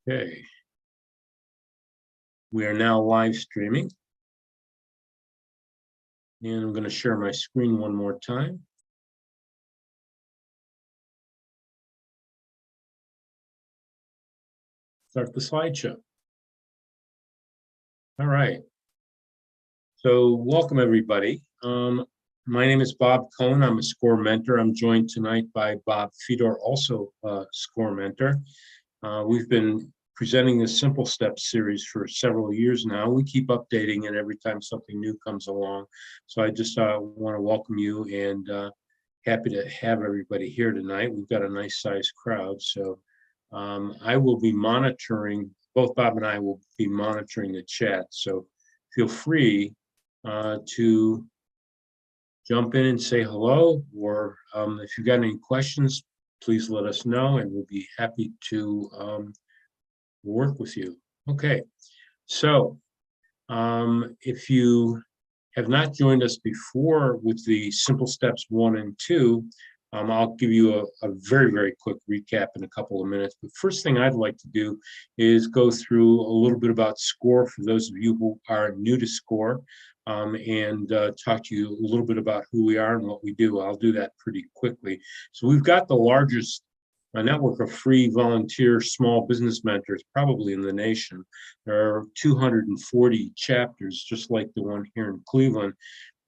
Okay, we are now live streaming, and I'm going to share my screen one more time. Start the slideshow. All right, so welcome everybody. My name is Bob Cohn. I'm a SCORE mentor. I'm joined tonight by Bob Fedor, also a SCORE mentor. We've been presenting this Simple Steps series for several years now. We keep updating it every time something new comes along. So I just want to welcome you and happy to have everybody here tonight. We've got a nice sized crowd. So I will be monitoring, both Bob and I will be monitoring the chat. So feel free to jump in and say hello, or if you've got any questions, please let us know and we'll be happy to work with you. Okay, so if you have not joined us before with the Simple Steps 1 and 2, I'll give you a very, very quick recap in a couple of minutes. But first thing I'd like to do is go through a little bit about SCORE for those of you who are new to SCORE, and talk to you a little bit about who we are and what we do. I'll do that pretty quickly. So we've got the largest network of free volunteer small business mentors probably in the nation. There are 240 chapters, just like the one here in Cleveland.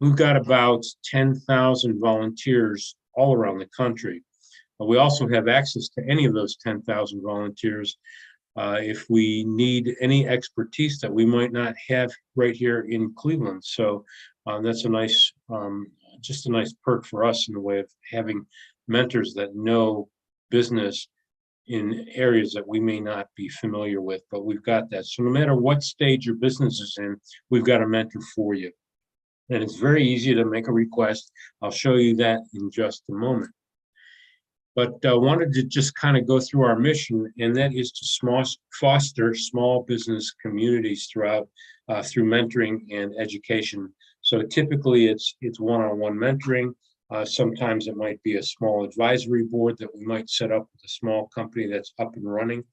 We've got about 10,000 volunteers all around the country. We also have access to any of those 10,000 volunteers if we need any expertise that we might not have right here in Cleveland. So that's a nice, just a nice perk for us in the way of having mentors that know business in areas that we may not be familiar with, but we've got that. So no matter what stage your business is in, we've got a mentor for you. And it's very easy to make a request. I'll show you that in just a moment. But I wanted to just kind of go through our mission, and that is to foster small business communities throughout through mentoring and education. So typically it's one-on-one mentoring. Sometimes it might be a small advisory board that we might set up with a small company that's up and running,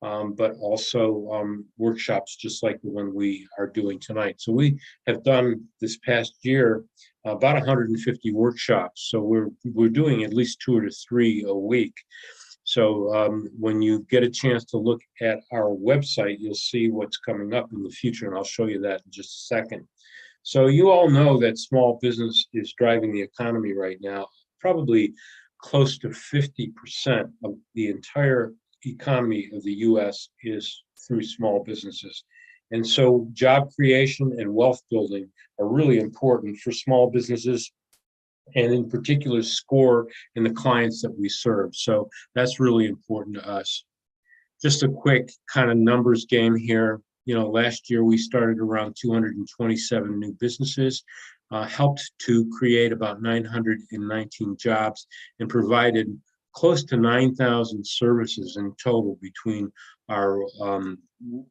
but also workshops just like the one we are doing tonight. So we have done this past year about 150 workshops. So we're doing at least 2 to 3 a week. So when you get a chance to look at our website, you'll see what's coming up in the future, and I'll show you that in just a second. So you all know that small business is driving the economy right now. Probably close to 50% of the entire economy of the US is through small businesses. And so job creation and wealth building are really important for small businesses, and in particular SCORE and the clients that we serve. So that's really important to us. Just a quick kind of numbers game here. You know, last year we started around 227 new businesses, helped to create about 919 jobs, and provided close to 9,000 services in total between our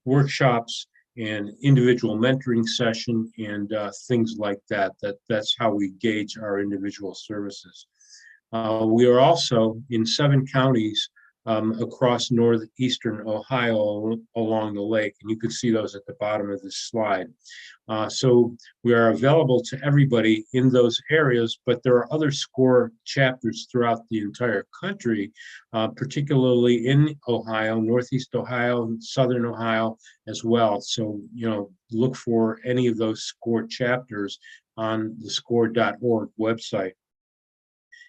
workshops and individual mentoring session and things like that. That's how we gauge our individual services. We are also in 7 counties across northeastern Ohio along the lake, and you can see those at the bottom of this slide. So we are available to everybody in those areas, but there are other SCORE chapters throughout the entire country, particularly in Ohio, Northeast Ohio, and Southern Ohio as well. So, you know, look for any of those SCORE chapters on the score.org website.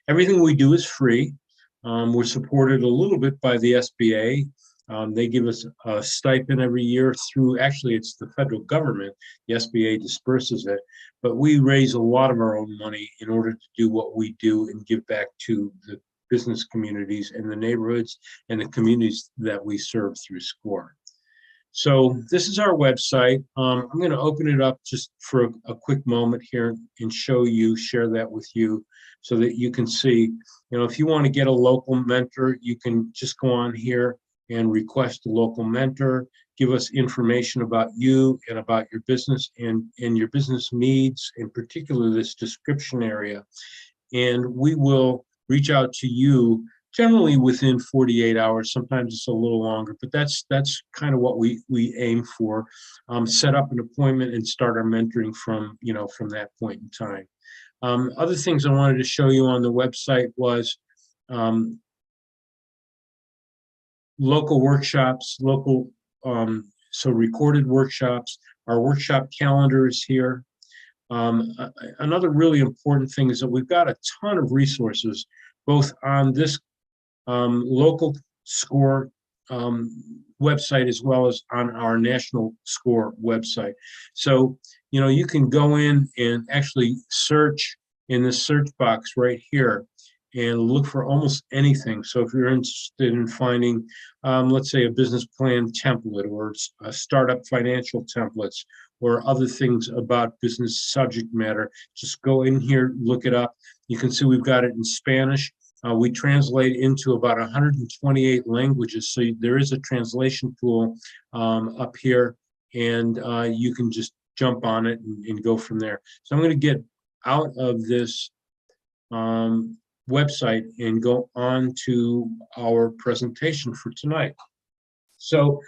Everything we do is free. We're supported a little bit by the SBA. They give us a stipend every year through, actually it's the federal government, the SBA disperses it, but we raise a lot of our own money in order to do what we do and give back to the business communities and the neighborhoods and the communities that we serve through SCORE. So this is our website. I'm going to open it up just for a quick moment here and share that with you so that you can see, you know, if you want to get a local mentor, you can just go on here and request a local mentor, give us information about you and about your business and your business needs, in particular this description area. And we will reach out to you generally within 48 hours. Sometimes it's a little longer, but that's kind of what we aim for. Set up an appointment and start our mentoring from from that point in time. Other things I wanted to show you on the website was um, local workshops, so recorded workshops. Our workshop calendar is here. Another really important thing is that we've got a ton of resources, both on this local SCORE website as well as on our national SCORE website. So, you can go in and actually search in the search box right here and look for almost anything. So if you're interested in finding, let's say, a business plan template or a startup financial templates or other things about business subject matter, just go in here, look it up. You can see we've got it in Spanish. We translate into about 128 languages. So there is a translation tool up here, and you can just jump on it and go from there. So I'm going to get out of this website and go on to our presentation for tonight. So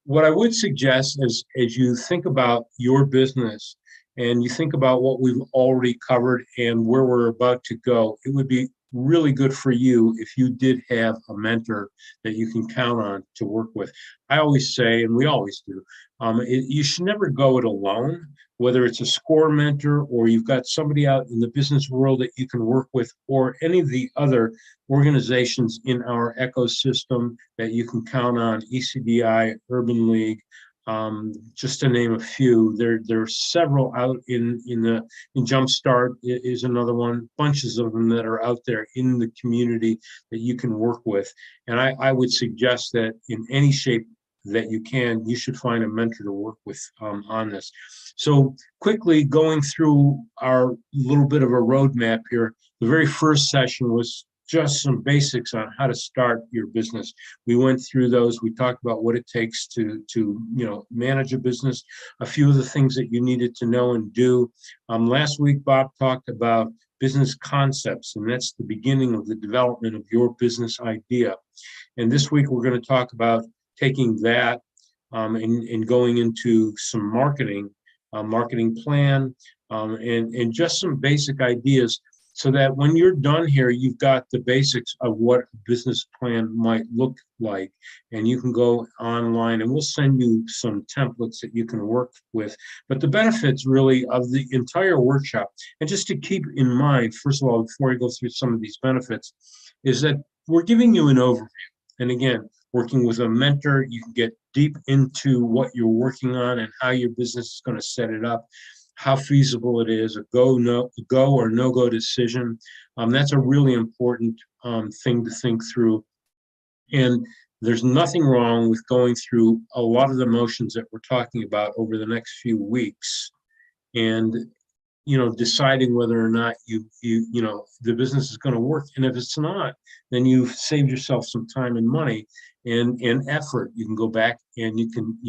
what I would suggest is, as you think about your business and you think about what we've already covered and where we're about to go, it would be really good for you if you did have a mentor that you can count on to work with. I always say, and we always do, you should never go it alone, whether it's a SCORE mentor or you've got somebody out in the business world that you can work with, or any of the other organizations in our ecosystem that you can count on, ECDI, Urban League, just to name a few. There are several out in Jumpstart is another one, bunches of them that are out there in the community that you can work with. And I would suggest that in any shape that you can, you should find a mentor to work with on this. So quickly going through our little bit of a roadmap here, the very first session was just some basics on how to start your business. We went through those. We talked about what it takes to manage a business, a few of the things that you needed to know and do. Last week, Bob talked about business concepts, and that's the beginning of the development of your business idea. And this week, we're going to talk about taking that and going into some marketing plan, and just some basic ideas, so that when you're done here, you've got the basics of what a business plan might look like. And you can go online and we'll send you some templates that you can work with. But the benefits really of the entire workshop, and just to keep in mind, first of all, before I go through some of these benefits, is that we're giving you an overview. And again, working with a mentor, you can get deep into what you're working on and how your business is going to set it up, how feasible it is, a go or no go decision. That's a really important thing to think through. And there's nothing wrong with going through a lot of the motions that we're talking about over the next few weeks, and deciding whether or not the business is going to work. And if it's not, then you've saved yourself some time and money and effort. You can go back and you can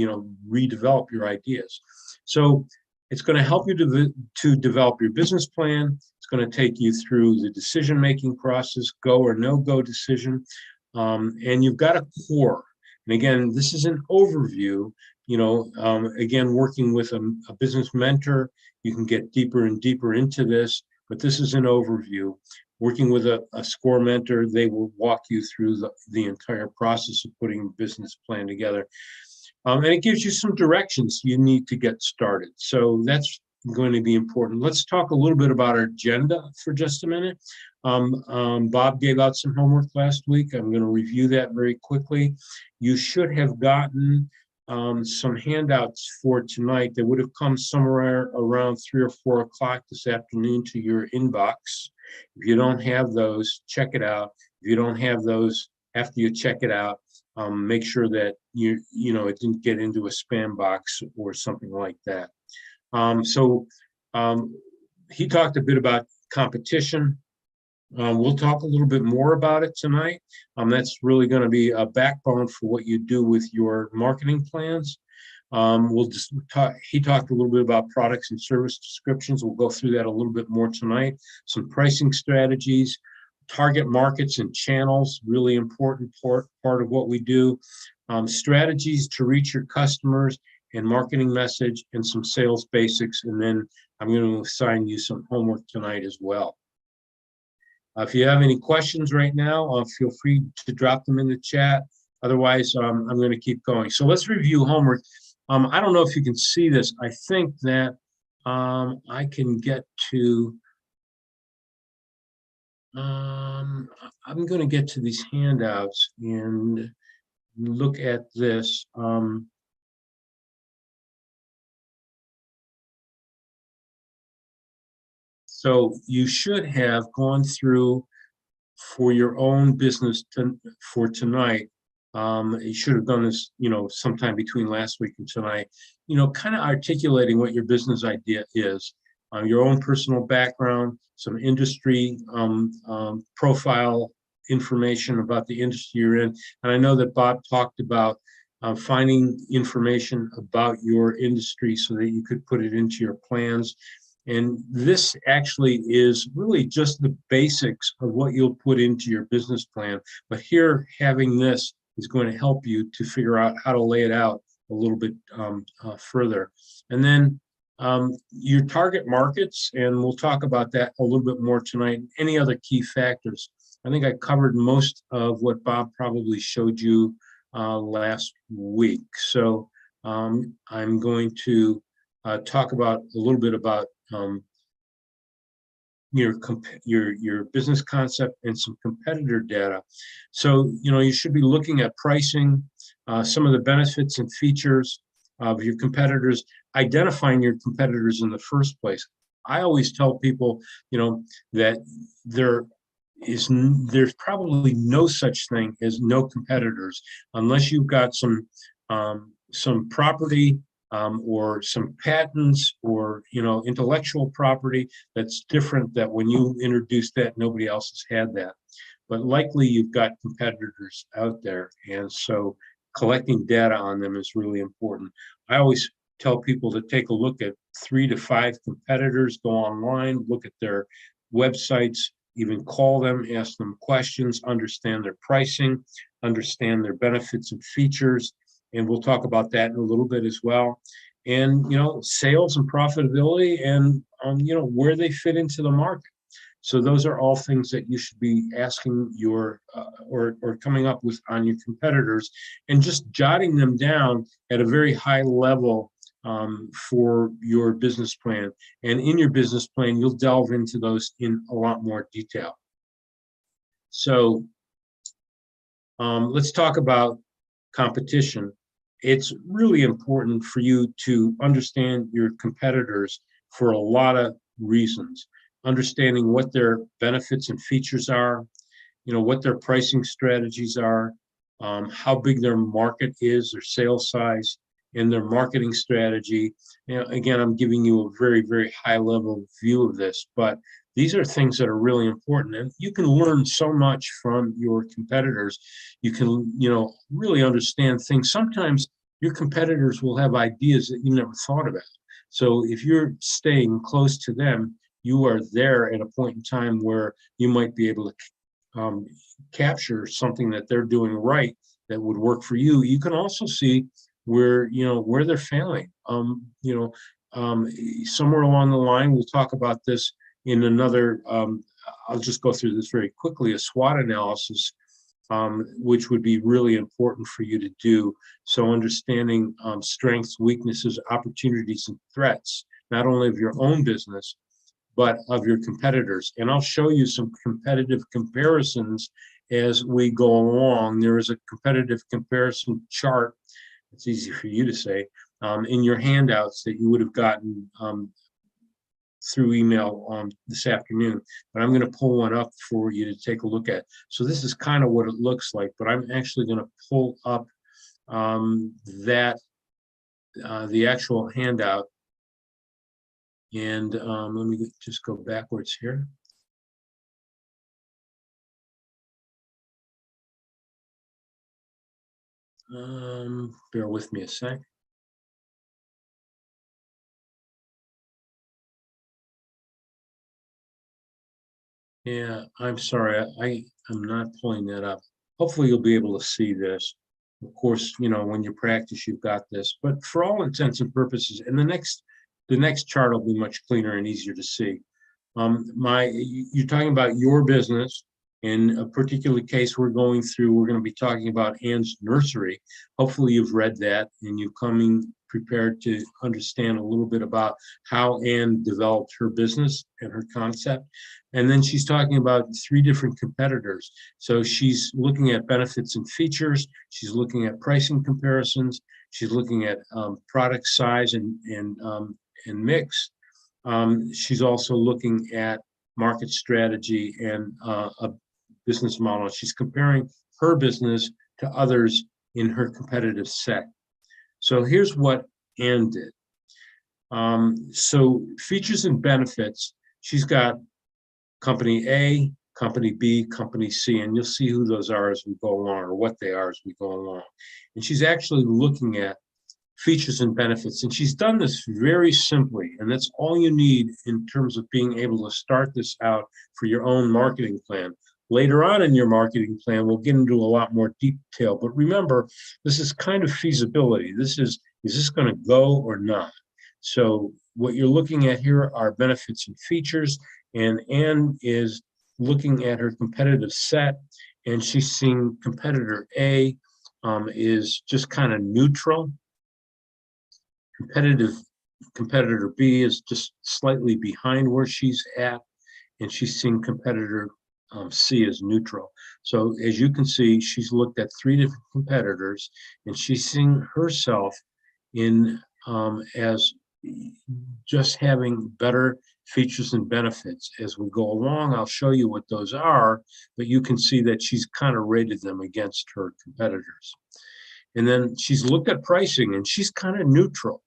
redevelop your ideas. So it's going to help you to develop your business plan. It's going to take you through the decision-making process, go or no-go decision. And you've got a core. And again, this is an overview. Again, working with a business mentor, you can get deeper and deeper into this, but this is an overview. Working with a SCORE mentor, they will walk you through the entire process of putting a business plan together. And it gives you some directions you need to get started. So that's going to be important. Let's talk a little bit about our agenda for just a minute. Bob gave out some homework last week. I'm going to review that very quickly. You should have gotten some handouts for tonight that would have come somewhere around 3 or 4 o'clock this afternoon to your inbox. If you don't have those, check it out. If you don't have those, after you check it out, make sure that it didn't get into a spam box or something like that. He talked a bit about competition. We'll talk a little bit more about it tonight. That's really going to be a backbone for what you do with your marketing plans. He talked a little bit about products and service descriptions. We'll go through that a little bit more tonight. Some pricing strategies, target markets and channels, really important part of what we do. Strategies to reach your customers and marketing message and some sales basics. And then I'm going to assign you some homework tonight as well. If you have any questions right now, feel free to drop them in the chat. Otherwise, I'm going to keep going. So let's review homework. I don't know if you can see this. I think that I can get to, I'm going to get to these handouts and look at this. So you should have gone through for your own business for tonight. You should have done this, sometime between last week and tonight, kind of articulating what your business idea is, your own personal background, some industry profile information about the industry you're in. And I know that Bob talked about finding information about your industry so that you could put it into your plans. And this actually is really just the basics of what you'll put into your business plan. But here, having this is going to help you to figure out how to lay it out a little bit further. And then your target markets, and we'll talk about that a little bit more tonight. Any other key factors? I think I covered most of what Bob probably showed you last week. So I'm going to talk about a little bit about your business concept and some competitor data. So you should be looking at pricing, some of the benefits and features of your competitors, identifying your competitors in the first place. I always tell people that there's probably no such thing as no competitors unless you've got some property or some patents or intellectual property that's different, that when you introduce that, nobody else has had that. But likely you've got competitors out there, and so collecting data on them is really important. I always tell people to take a look at 3 to 5 competitors, go online, look at their websites, even call them, ask them questions, understand their pricing, understand their benefits and features. And we'll talk about that in a little bit as well. And, sales and profitability and, where they fit into the market. So those are all things that you should be asking your or coming up with on your competitors, and just jotting them down at a very high level for your business plan. And in your business plan, you'll delve into those in a lot more detail. So let's talk about competition. It's really important for you to understand your competitors for a lot of reasons. Understanding what their benefits and features are, what their pricing strategies are, how big their market is, their sales size, and their marketing strategy. Again, I'm giving you a very, very high level view of this, but these are things that are really important, and you can learn so much from your competitors. You can, really understand things. Sometimes your competitors will have ideas that you never thought about. So if you're staying close to them, you are there at a point in time where you might be able to capture something that they're doing right that would work for you. You can also see where they're failing. Somewhere along the line, we'll talk about this in another, I'll just go through this very quickly, a SWOT analysis, which would be really important for you to do. So understanding strengths, weaknesses, opportunities, and threats, not only of your own business, but of your competitors. And I'll show you some competitive comparisons as we go along. There is a competitive comparison chart, it's easy for you to say, in your handouts that you would have gotten through email this afternoon, but I'm going to pull one up for you to take a look at. So this is kind of what it looks like, but I'm actually going to pull up the actual handout. And let me just go backwards here. Bear with me a sec. Yeah, I'm sorry. I'm not pulling that up. Hopefully you'll be able to see this. Of course, when you practice, you've got this. But for all intents and purposes, and the next chart will be much cleaner and easier to see. You're talking about your business. In a particular case we're going to be talking about Anne's nursery. Hopefully you've read that and you're coming prepared to understand a little bit about how Anne developed her business and her concept. And then she's talking about 3 different competitors. So she's looking at benefits and features. She's looking at pricing comparisons. She's looking at product size and mix. She's also looking at market strategy and a business model. She's comparing her business to others in her competitive set. So here's what Anne did. So features and benefits, she's got company A, company B, company C, and you'll see who those are as we go along, or what they are as we go along. And she's actually looking at features and benefits. And she's done this very simply, and that's all you need in terms of being able to start this out for your own marketing plan. Later on in your marketing plan, we'll get into a lot more detail, but remember, this is kind of feasibility. Is this going to go or not? So what you're looking at here are benefits and features, and Anne is looking at her competitive set, and she's seeing competitor A is just kind of neutral. Competitor B is just slightly behind where she's at, and she's seeing competitor C as neutral. So as you can see, she's looked at 3 different competitors, and she's seeing herself in as just having better features and benefits. As we go along, I'll show you what those are, but you can see that she's kind of rated them against her competitors. And then she's looked at pricing, and she's kind of neutral.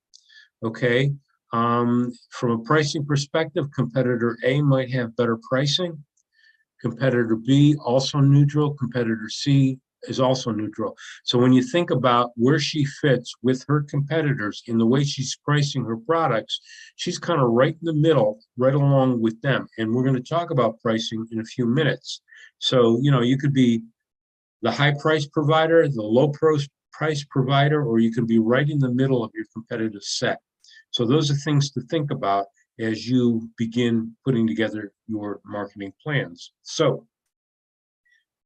Okay, from a pricing perspective, competitor A might have better pricing. Competitor B also neutral. Competitor C is also neutral. So when you think about where she fits with her competitors in the way she's pricing her products, she's kind of right in the middle, right along with them. And we're going to talk about pricing in a few minutes. So, you could be the high price provider, the low price provider, or you can be right in the middle of your competitive set. So those are things to think about as you begin putting together your marketing plans. So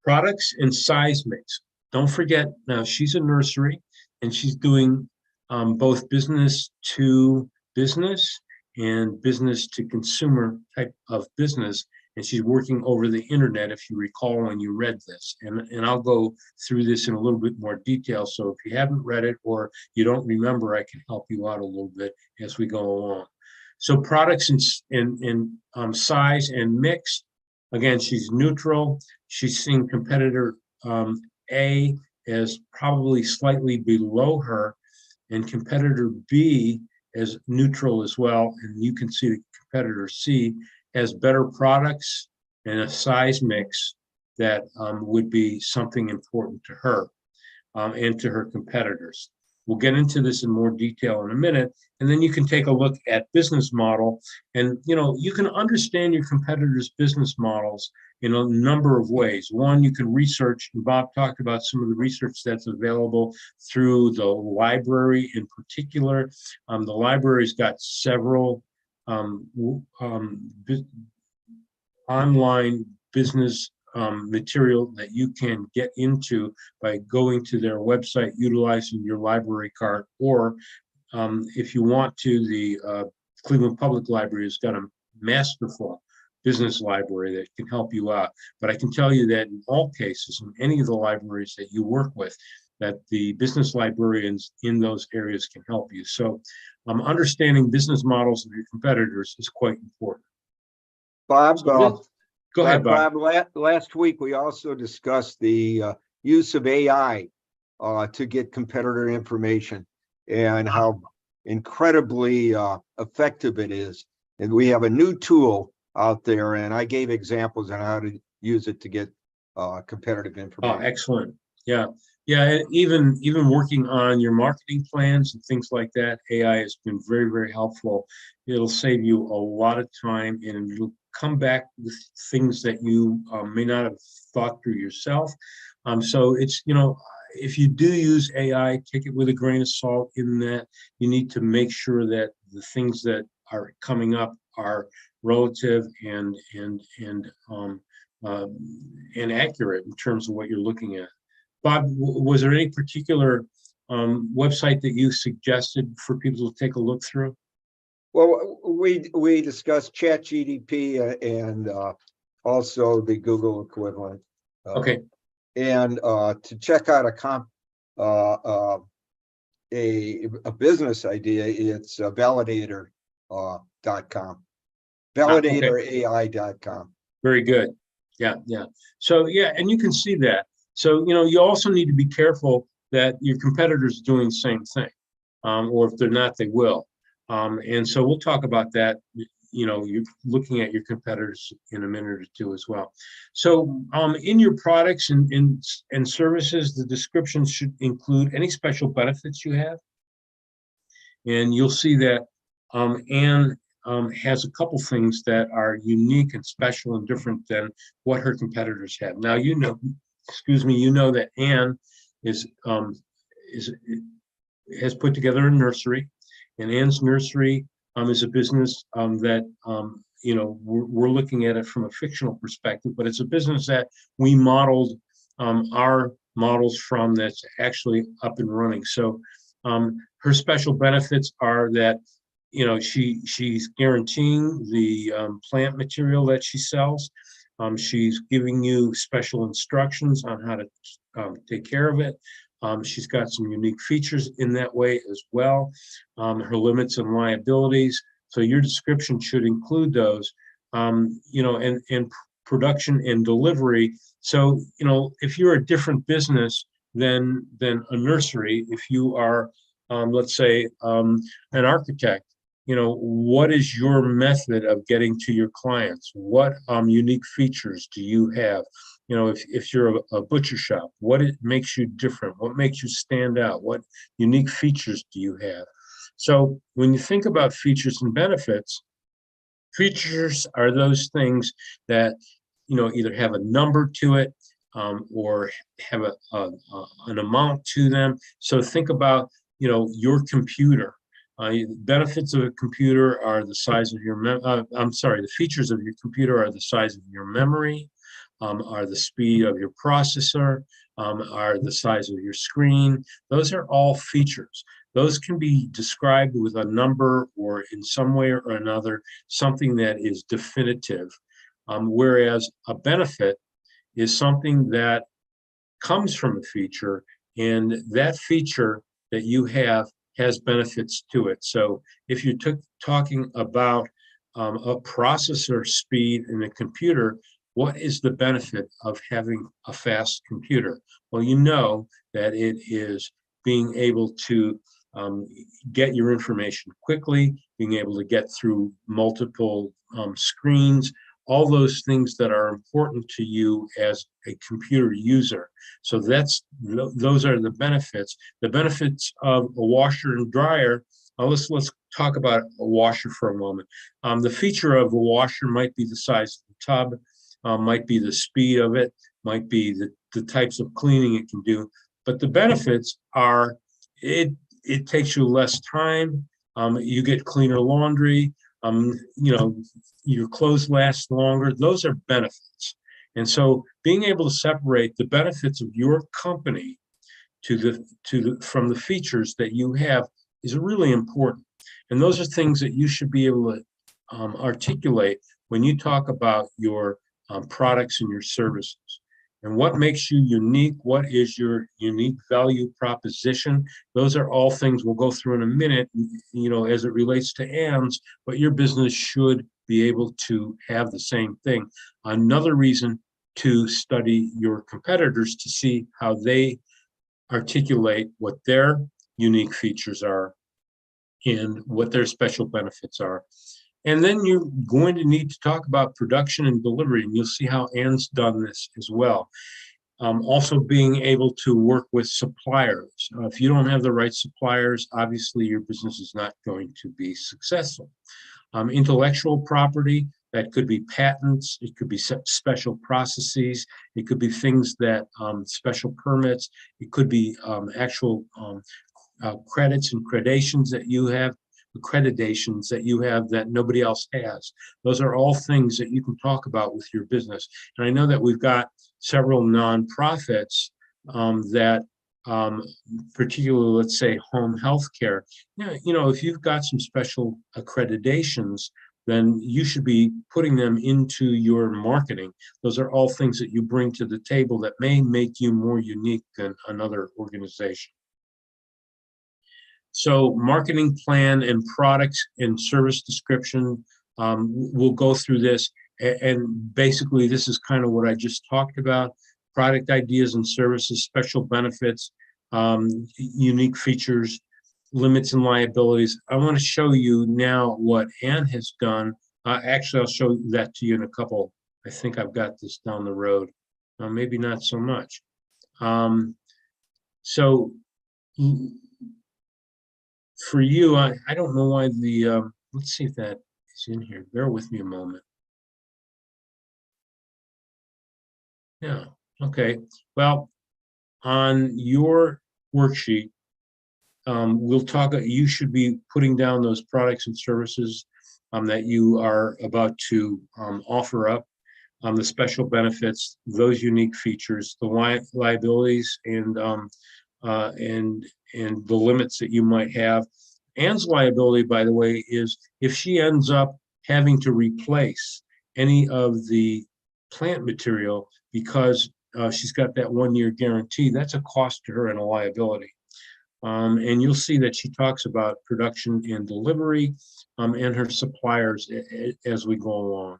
products and size mix. Don't forget, now she's a nursery and she's doing both business to business and business to consumer type of business. And she's working over the internet, if you recall when you read this. And I'll go through this in a little bit more detail. So if you haven't read it or you don't remember, I can help you out a little bit as we go along. So products and size and mix. Again, she's neutral. She's seeing competitor A as probably slightly below her, and competitor B as neutral as well. And you can see the competitor C has better products and a size mix that would be something important to her and to her competitors. We'll get into this in more detail in a minute, and then you can take a look at business model. And you can understand your competitors' business models in a number of ways. One, you can research, and Bob talked about some of the research that's available through the library in particular. The library's got several online business material that you can get into by going to their website, utilizing your library card, or if you want to, the Cleveland Public Library has got a masterful business library that can help you out. But I can tell you that in all cases, in any of the libraries that you work with, that the business librarians in those areas can help you. So understanding business models of your competitors is quite important. Bob, So go ahead, Bob. Last week we also discussed the use of AI to get competitor information and how incredibly effective it is. And we have a new tool out there, and I gave examples on how to use it to get competitive information. Oh, excellent. Yeah. Yeah, and even working on your marketing plans and things like that, AI has been very, very helpful. It'll save you a lot of time, and it'll come back with things that you may not have thought through yourself. So it's, if you do use AI, take it with a grain of salt in that you need to make sure that the things that are coming up are relative uh, and accurate in terms of what you're looking at. Bob, was there any particular website that you suggested for people to take a look through? Well, we discussed ChatGPT and also the Google equivalent. Okay, And to check out uh, uh, a business idea, it's validator.com, okay, validatorAI.com. very good. Yeah, yeah. So yeah, and you can see that. So you also need to be careful that your competitors are doing the same thing, or if they're not, they will. And so we'll talk about that. You're looking at your competitors in a minute or two as well. So in your products and services, the descriptions should include any special benefits you have. And you'll see that Anne has a couple things that are unique and special and different than what her competitors have. Now, excuse me, that Anne is is has put together a nursery, and Anne's Nursery is a business that we're looking at it from a fictional perspective, but it's a business that we modeled our models from that's actually up and running. So her special benefits are that she's guaranteeing the plant material that she sells. She's giving you special instructions on how to take care of it. She's got some unique features in that way as well. Her limits and liabilities. So your description should include those, and production and delivery. So, if you're a different business than a nursery, if you are, let's say, an architect, what is your method of getting to your clients? What unique features do you have? If you're a butcher shop, what it makes you different? What makes you stand out? What unique features do you have? So when you think about features and benefits, features are those things that either have a number to it or have an amount to them. So think about your computer. Benefits of a computer are the size of your the features of your computer are the size of your memory, are the speed of your processor, are the size of your screen. Those are all features. Those can be described with a number or in some way or another, something that is definitive. Whereas a benefit is something that comes from a feature, and that feature that you have has benefits to it. So if you're talking about a processor speed in a computer, what is the benefit of having a fast computer? Well, you know that it is being able to get your information quickly, being able to get through multiple screens, all those things that are important to you as a computer user. So those are the benefits. The benefits of a washer and dryer. Let's talk about a washer for a moment. The feature of a washer might be the size of the tub, might be the speed of it, might be the types of cleaning it can do. But the benefits are it takes you less time. You get cleaner laundry. Your clothes last longer. Those are benefits. And so being able to separate the benefits of your company from the features that you have is really important. And those are things that you should be able to articulate when you talk about your products and your services. And what makes you unique? What is your unique value proposition? Those are all things we'll go through in a minute, as it relates to Ann's, but your business should be able to have the same thing. Another reason to study your competitors to see how they articulate what their unique features are and what their special benefits are. And then you're going to need to talk about production and delivery, and you'll see how Ann's done this as well. Also being able to work with suppliers. If you don't have the right suppliers, obviously your business is not going to be successful. Intellectual property, that could be patents, it could be special processes, it could be things that special permits, it could be actual credits and accreditations that you have that nobody else has. Those are all things that you can talk about with your business. And I know that we've got several nonprofits that particularly, let's say, home health care. If you've got some special accreditations, then you should be putting them into your marketing. Those are all things that you bring to the table that may make you more unique than another organization. So marketing plan and products and service description, we'll go through this. And basically, this is kind of what I just talked about: product ideas and services, special benefits, unique features, limits and liabilities. I want to show you now what Ann has done. Actually, I'll show that to you in a couple. I think I've got this down the road. Maybe not so much. So for you, I don't know why let's see if that is in here. Bear with me a moment. Yeah, okay. Well, on your worksheet, we'll talk, you should be putting down those products and services that you are about to offer up, the special benefits, those unique features, the liabilities, and the limits that you might have. Ann's liability, by the way, is if she ends up having to replace any of the plant material because she's got that 1-year guarantee, that's a cost to her and a liability. And you'll see that she talks about production and delivery and her suppliers as we go along.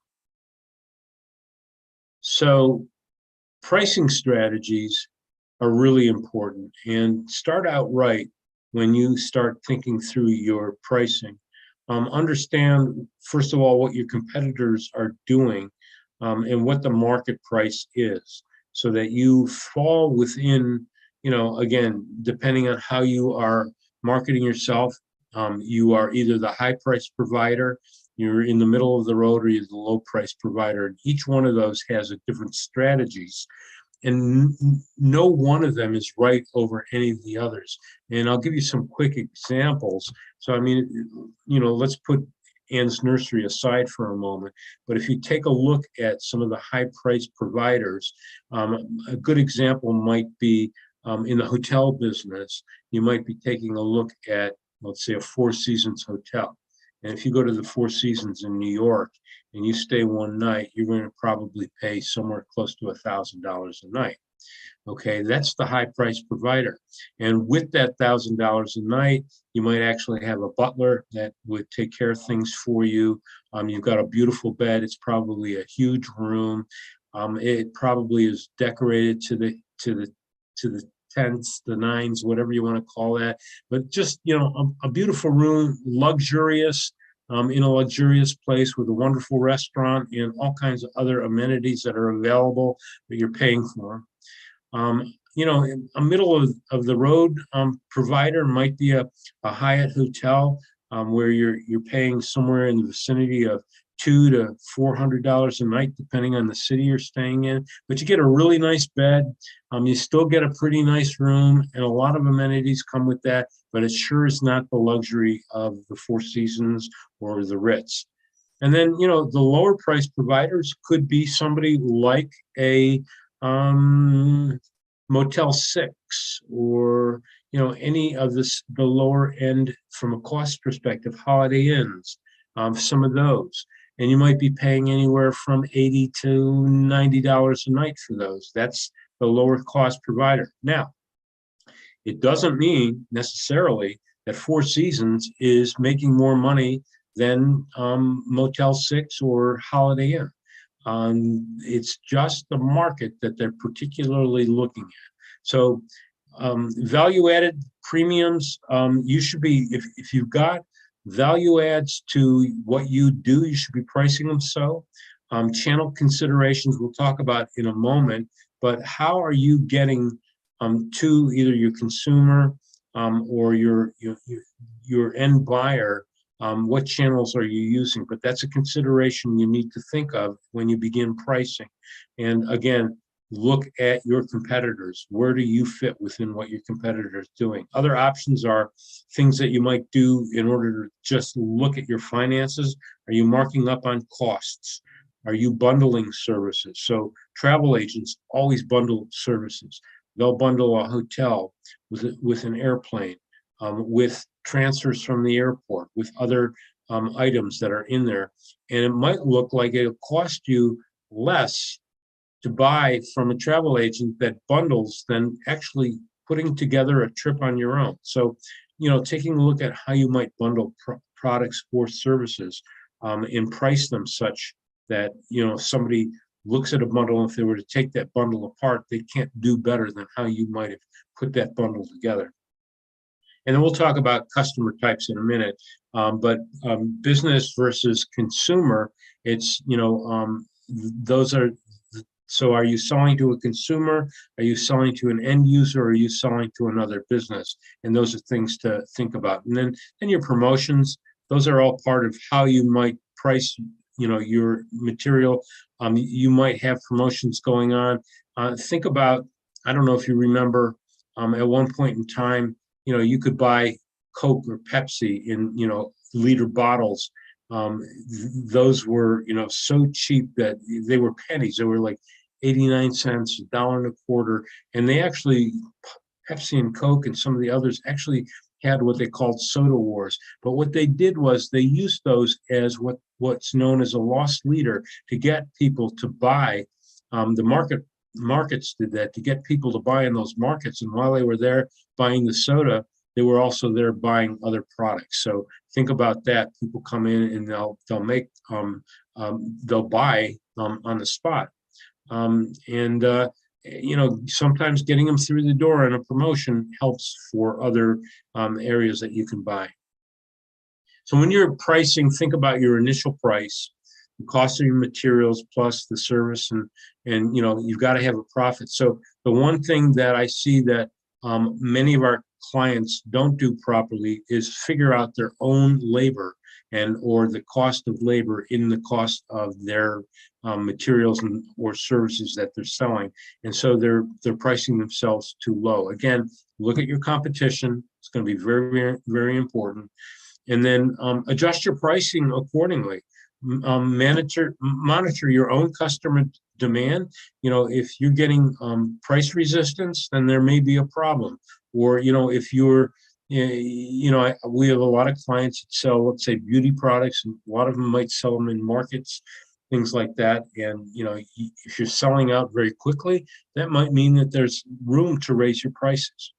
So pricing strategies are really important, and start out right when you start thinking through your pricing. Understand, first of all, what your competitors are doing and what the market price is, so that you fall within, again, depending on how you are marketing yourself, you are either the high price provider, you're in the middle of the road, or you're the low price provider. And each one of those has a different strategies. And no one of them is right over any of the others. And I'll give you some quick examples. So, I mean, let's put Ann's Nursery aside for a moment. But if you take a look at some of the high price providers, a good example might be in the hotel business. You might be taking a look at, let's say, a Four Seasons hotel. And if you go to the Four Seasons in New York and you stay one night, you're going to probably pay somewhere close to $1,000 a night. Okay, that's the high price provider. And with that $1,000 a night, you might actually have a butler that would take care of things for you. You've got a beautiful bed. It's probably a huge room. It probably is decorated to the tens, the nines, whatever you want to call that. But just, a beautiful room, luxurious, in a luxurious place with a wonderful restaurant and all kinds of other amenities that are available that you're paying for. A middle of the road provider might be a Hyatt hotel where you're paying somewhere in the vicinity of $200 to $400 a night, depending on the city you're staying in. But you get a really nice bed. You still get a pretty nice room, and a lot of amenities come with that. But it sure is not the luxury of the Four Seasons or the Ritz. And then, the lower price providers could be somebody like a Motel 6, or any of the lower end from a cost perspective, Holiday Inns, some of those. And you might be paying anywhere from $80 to $90 a night for those. That's the lower cost provider. Now, it doesn't mean necessarily that Four Seasons is making more money than Motel 6 or Holiday Inn. It's just the market that they're particularly looking at. So value-added premiums, you should be, if you've got value adds to what you do, you should be pricing them so. Channel considerations we'll talk about in a moment, but how are you getting to either your consumer or your end buyer? What channels are you using? But that's a consideration you need to think of when you begin pricing. And again, look at your competitors. Where do you fit within what your competitor is doing? Other options are things that you might do in order to just look at your finances. Are you marking up on costs? Are you bundling services? So travel agents always bundle services. They'll bundle a hotel with an airplane, with transfers from the airport, with other items that are in there. And it might look like it'll cost you less to buy from a travel agent that bundles than actually putting together a trip on your own. So, taking a look at how you might bundle products or services and price them such that, if somebody looks at a bundle, and if they were to take that bundle apart, they can't do better than how you might have put that bundle together. And then we'll talk about customer types in a minute, but business versus consumer, it's, those are, so are you selling to a consumer? Are you selling to an end user? Or are you selling to another business? And those are things to think about. And then your promotions, those are all part of how you might price, your material. You might have promotions going on. Think about, I don't know if you remember, at one point in time, you could buy Coke or Pepsi in, liter bottles. Those were, so cheap that they were pennies. They were like 89 cents, $1.25. And they actually, Pepsi and Coke and some of the others actually had what they called soda wars. But what they did was they used those as what's known as a lost leader to get people to buy. The markets did that to get people to buy in those markets. And while they were there buying the soda, they were also there buying other products. So think about that. People come in and they'll buy on the spot. Sometimes getting them through the door in a promotion helps for other areas that you can buy. So when you're pricing, think about your initial price, the cost of your materials plus the service, and you've got to have a profit. So the one thing that I see that many of our clients don't do properly is figure out their own labor or the cost of labor in the cost of their materials or services that they're selling. And so they're pricing themselves too low. Again, look at your competition. It's going to be very, very, very important. And then adjust your pricing accordingly. Monitor your own customer demand. If you're getting price resistance, then there may be a problem. Or, if you're, we have a lot of clients that sell, let's say, beauty products, and a lot of them might sell them in markets, things like that. And, if you're selling out very quickly, that might mean that there's room to raise your prices.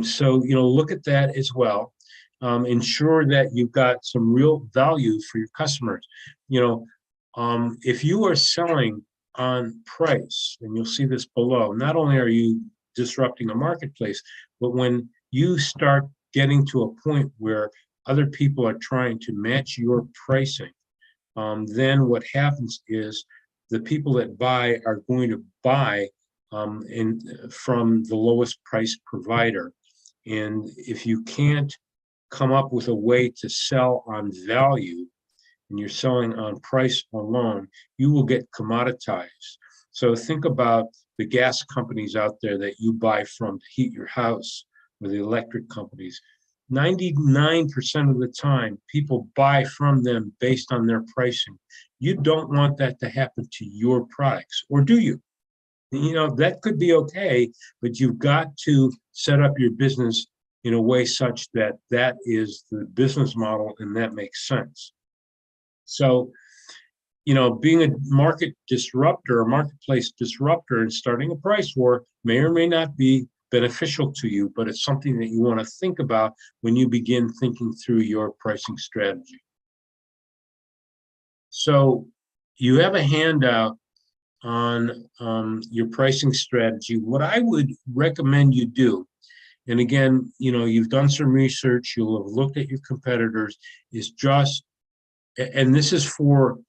So, look at that as well. Ensure that you've got some real value for your customers. If you are selling on price, and you'll see this below, not only are you disrupting a marketplace, but when you start getting to a point where other people are trying to match your pricing, then what happens is the people that buy are going to buy from the lowest price provider. And if you can't come up with a way to sell on value, and you're selling on price alone, you will get commoditized. So think about the gas companies out there that you buy from to heat your house, or the electric companies. 99% of the time, people buy from them based on their pricing. You don't want that to happen to your products, or do you? That could be okay, but you've got to set up your business in a way such that that is the business model and that makes sense. So, being a market disruptor, a marketplace disruptor, and starting a price war may or may not be beneficial to you, but it's something that you want to think about when you begin thinking through your pricing strategy. So you have a handout on your pricing strategy. What I would recommend you do, and again, you've done some research, you'll have looked at your competitors, is just, and this is for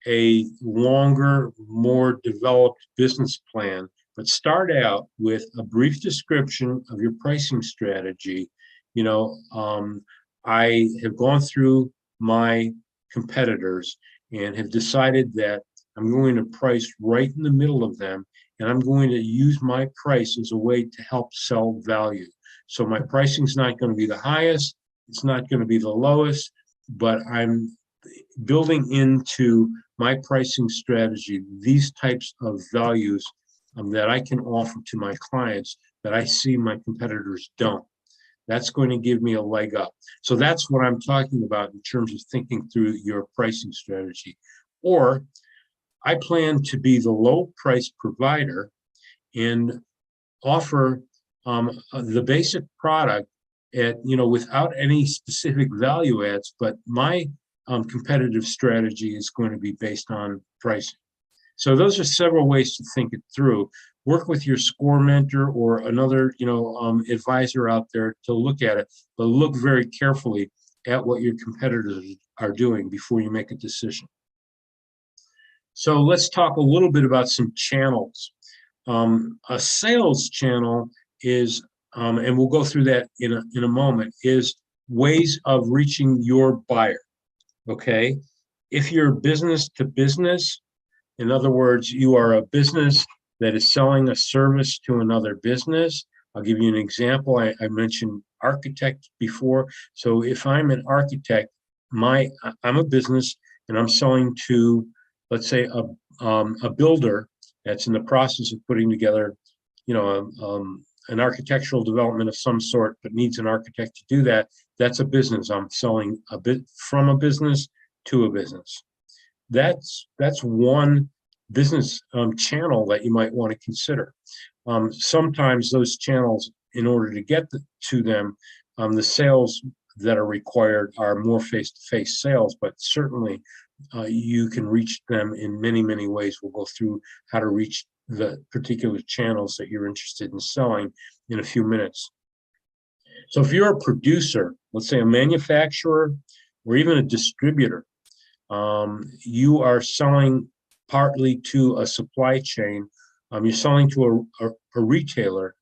a longer, more developed business plan but start out with a brief description of your pricing strategy. You know, I have gone through my competitors and have decided that I'm going to price right in the middle of them, and I'm going to use my price as a way to help sell value. So my pricing is not going to be the highest, it's not going to be the lowest, but I'm building into my pricing strategy these types of values that I can offer to my clients that I see my competitors don't. That's going to give me a leg up. So that's what I'm talking about in terms of thinking through your pricing strategy. Or I plan to be the low price provider and offer the basic product at, without any specific value adds, but my competitive strategy is going to be based on pricing. So those are several ways to think it through. Work with your score mentor or another, advisor out there to look at it, but look very carefully at what your competitors are doing before you make a decision. So let's talk a little bit about some channels. A sales channel is, and we'll go through that in a moment, is ways of reaching your buyer, okay? If you're business to business, in other words, you are a business that is selling a service to another business. I'll give you an example. I mentioned architect before. So if I'm an architect, I'm a business and I'm selling to, let's say, a builder that's in the process of putting together, an architectural development of some sort, but needs an architect to do that. That's a business. I'm selling a bit from a business to a business. That's one business channel that you might want to consider. Sometimes those channels, in order to get to them, the sales that are required are more face-to-face sales, but certainly you can reach them in many, many ways. We'll go through how to reach the particular channels that you're interested in selling in a few minutes. So if you're a producer, let's say a manufacturer or even a distributor, you are selling partly to a supply chain. You're selling to a retailer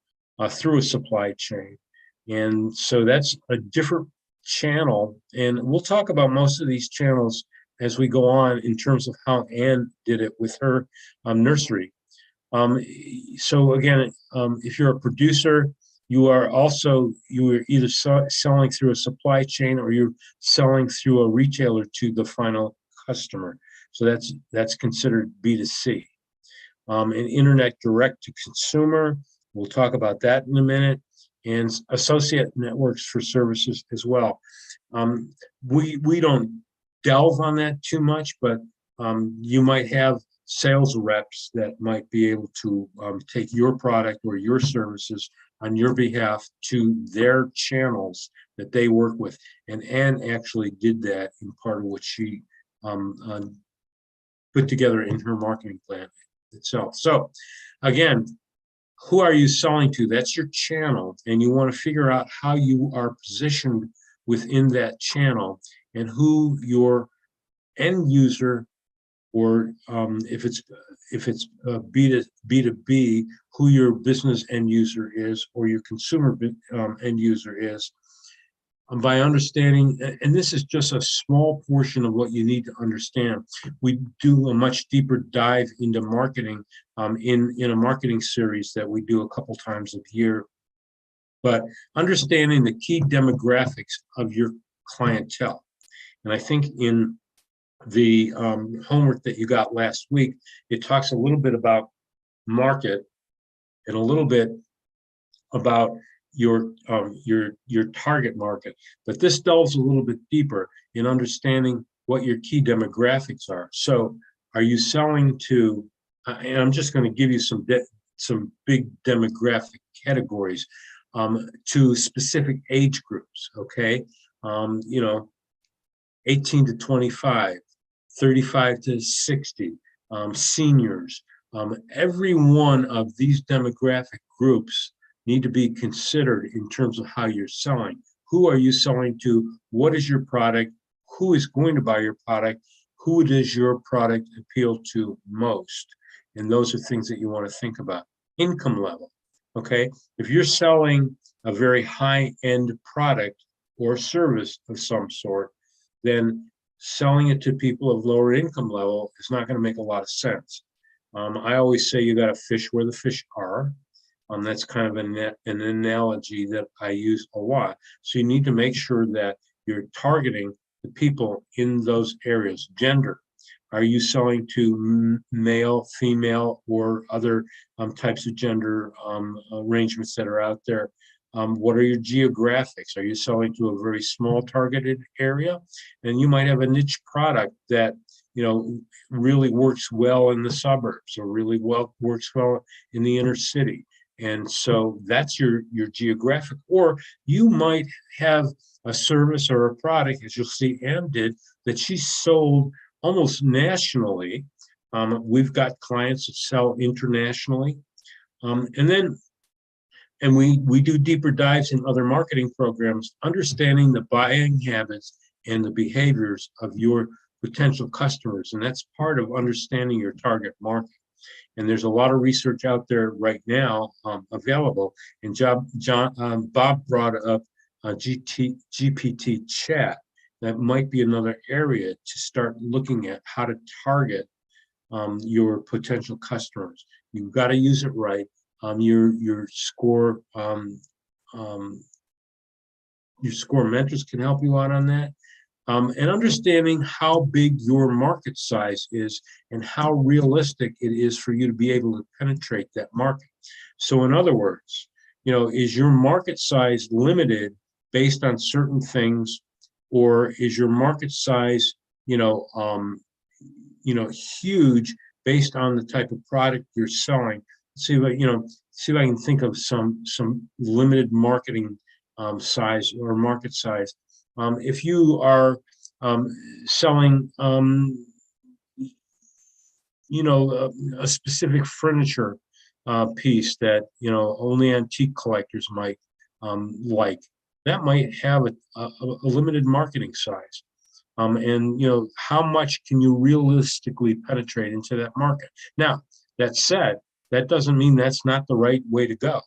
through a supply chain. And so that's a different channel. And we'll talk about most of these channels as we go on in terms of how Anne did it with her nursery. So again, if you're a producer, you are either selling through a supply chain or you're selling through a retailer to the final customer. So that's considered B2C. And internet direct to consumer, we'll talk about that in a minute, and associate networks for services as well. We don't delve on that too much, but you might have sales reps that might be able to take your product or your services on your behalf to their channels that they work with. And Anne actually did that in part of what she put together in her marketing plan itself. So again, who are you selling to? That's your channel, and you want to figure out how you are positioned within that channel and who your end user, or if it's B2B, who your business end user is, or your consumer end user is, by understanding, and this is just a small portion of what you need to understand. We do a much deeper dive into marketing in a marketing series that we do a couple times a year. But understanding the key demographics of your clientele. And I think in the homework that you got last week, it talks a little bit about market and a little bit about your target market, but this delves a little bit deeper in understanding what your key demographics are. So are you selling to, and I'm just going to give you some big demographic categories, to specific age groups, okay? 18 to 25, 35 to 60, seniors. Every one of these demographic groups need to be considered in terms of how you're selling. Who are you selling to? What is your product? Who is going to buy your product? Who does your product appeal to most? And those are things that you want to think about. income level. Okay, if you're selling a very high-end product or service of some sort, then selling it to people of lower income level is not going to make a lot of sense. I always say you got to fish where the fish are. That's kind of an analogy that I use a lot. So you need to make sure that you're targeting the people in those areas. Gender. Are you selling to male, female, or other types of gender arrangements that are out there? What are your geographics? Are you selling to a very small targeted area? And you might have a niche product that really works well in the suburbs, or really works well in the inner city. And so that's your geographic. Or you might have a service or a product, as you'll see Ann did, that she sold almost nationally. We've got clients that sell internationally. And we do deeper dives in other marketing programs, understanding the buying habits and the behaviors of your potential customers. And that's part of understanding your target market. And there's a lot of research out there right now available. And Bob brought up GPT chat. That might be another area to start looking at how to target your potential customers. You've got to use it right. Your score mentors can help you out on that. And understanding how big your market size is and how realistic it is for you to be able to penetrate that market. So in other words, is your market size limited based on certain things, or is your market size, huge based on the type of product you're selling? See if I can think of some limited marketing size or market size. If you are selling, a specific furniture piece that only antique collectors might like, that might have a limited marketing size. And how much can you realistically penetrate into that market? Now, that said, that doesn't mean that's not the right way to go.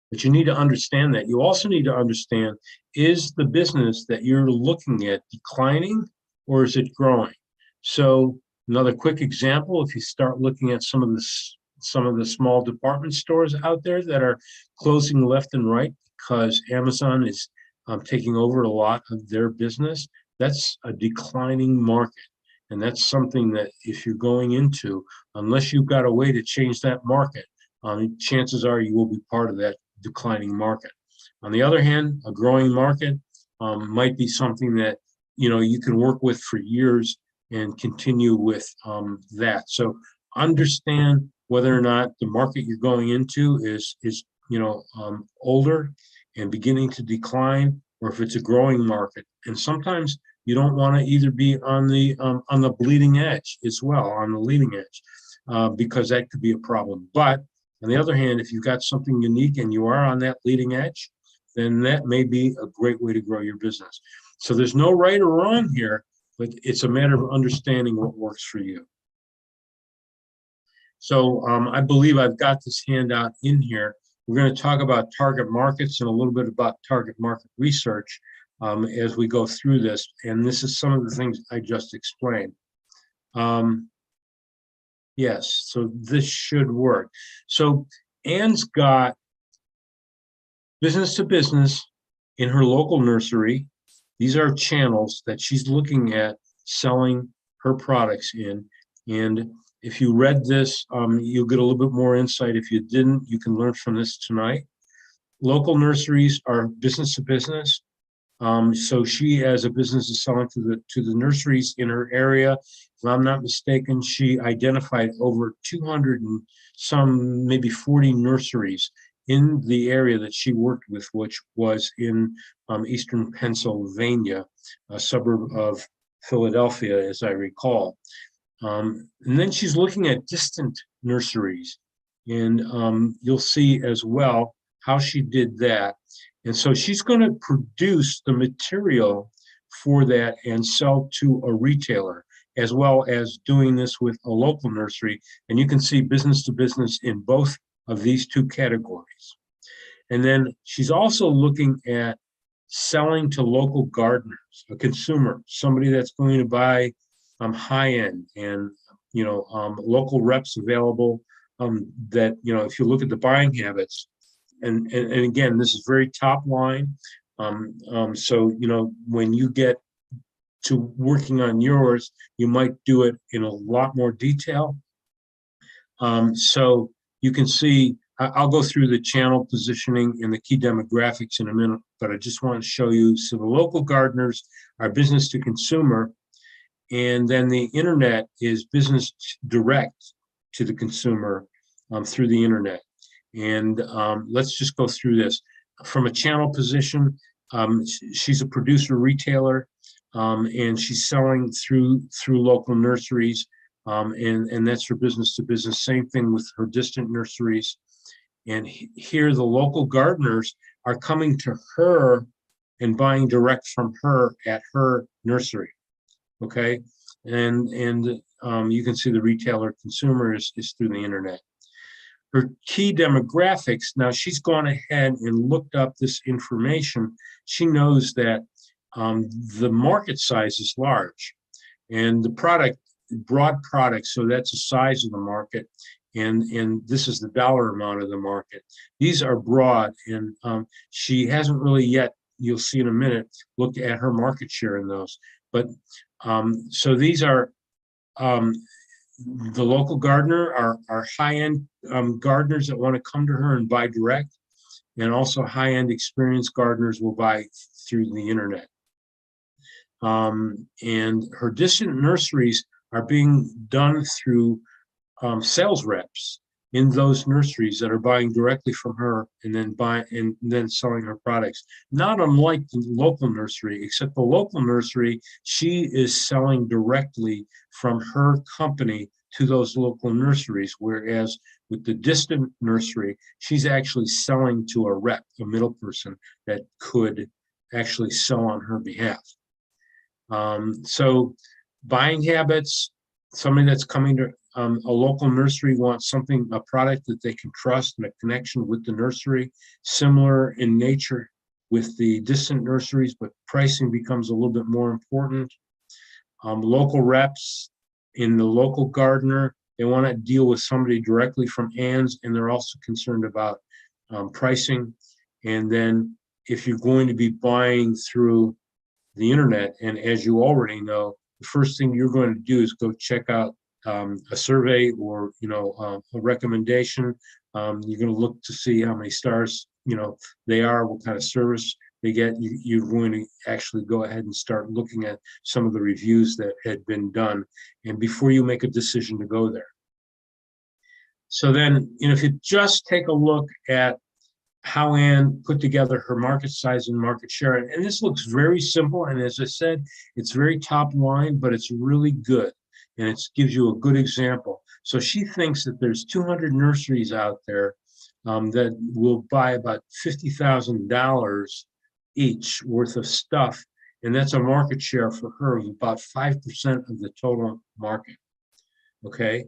But you need to understand that. You also need to understand, is the business that you're looking at declining or is it growing? So another quick example, if you start looking at some of the small department stores out there that are closing left and right because Amazon is taking over a lot of their business, that's a declining market. And that's something that if you're going into, unless you've got a way to change that market, chances are you will be part of that declining market. On the other hand, a growing market might be something that you can work with for years and continue with that. So understand whether or not the market you're going into is older and beginning to decline, or if it's a growing market. And sometimes you don't want to either be on the bleeding edge as well, on the leading edge, because that could be a problem. But on the other hand, if you've got something unique and you are on that leading edge, then that may be a great way to grow your business. So there's no right or wrong here, but it's a matter of understanding what works for you. So I believe I've got this handout in here. We're going to talk about target markets and a little bit about target market research as we go through this. And this is some of the things I just explained. Yes, so this should work. So Ann's got business to business in her local nursery. These are channels that she's looking at selling her products in. And if you read this, you'll get a little bit more insight. If you didn't, you can learn from this tonight. Local nurseries are business to business. So she, as a business, is selling to the nurseries in her area. If I'm not mistaken, she identified over 200 and some, maybe 40 nurseries in the area that she worked with, which was in eastern Pennsylvania, a suburb of Philadelphia, as I recall. And then she's looking at distant nurseries, and you'll see as well how she did that. And so she's going to produce the material for that and sell to a retailer, as well as doing this with a local nursery. And you can see business to business in both of these two categories. And then she's also looking at selling to local gardeners, a consumer, somebody that's going to buy high end, and local reps available that, if you look at the buying habits, and again, this is very top line. So, when you get to working on yours, you might do it in a lot more detail. So you can see, I'll go through the channel positioning and the key demographics in a minute, but I just want to show you. So the local gardeners are business to consumer, and then the internet is business direct to the consumer through the internet. And let's just go through this. From a channel position, she's a producer retailer, and she's selling through local nurseries, and that's her business to business. Same thing with her distant nurseries. And here the local gardeners are coming to her and buying direct from her at her nursery. Okay, and you can see the retailer consumer is through the internet. Her key demographics, now she's gone ahead and looked up this information. She knows that the market size is large, and the product, broad product, so that's the size of the market, and this is the dollar amount of the market. These are broad, and she hasn't really yet, you'll see in a minute, looked at her market share in those. But so these are the local gardener are high-end gardeners that want to come to her and buy direct, and also high-end experienced gardeners will buy through the internet. And her distant nurseries are being done through sales reps in those nurseries that are buying directly from her and then selling her products. Not unlike the local nursery, except the local nursery, she is selling directly from her company to those local nurseries, whereas with the distant nursery, she's actually selling to a rep, a middle person that could actually sell on her behalf. So buying habits, somebody that's coming to a local nursery wants something, a product that they can trust and a connection with the nursery, similar in nature with the distant nurseries, but pricing becomes a little bit more important. Local reps in the local gardener, they want to deal with somebody directly from Ann's, and they're also concerned about pricing. And then if you're going to be buying through the internet, and as you already know, the first thing you're going to do is go check out a survey or a recommendation. You're going to look to see how many stars they are, what kind of service they get. You're going to actually go ahead and start looking at some of the reviews that had been done, and before you make a decision to go there. So then, if you just take a look at how Ann put together her market size and market share, and this looks very simple, and as I said, it's very top line, but it's really good, and it gives you a good example. So she thinks that there's 200 nurseries out there that will buy about $50,000 each worth of stuff, and that's a market share for her of about 5% of the total market. Okay.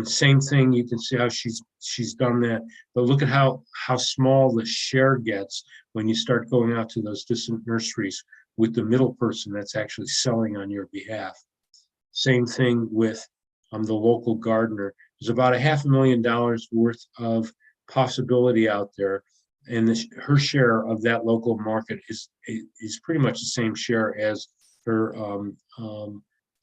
Same thing, you can see how she's done that, but look at how small the share gets when you start going out to those distant nurseries with the middle person that's actually selling on your behalf. Same thing with the local gardener. There's about $500,000 worth of possibility out there, and her share of that local market is pretty much the same share as her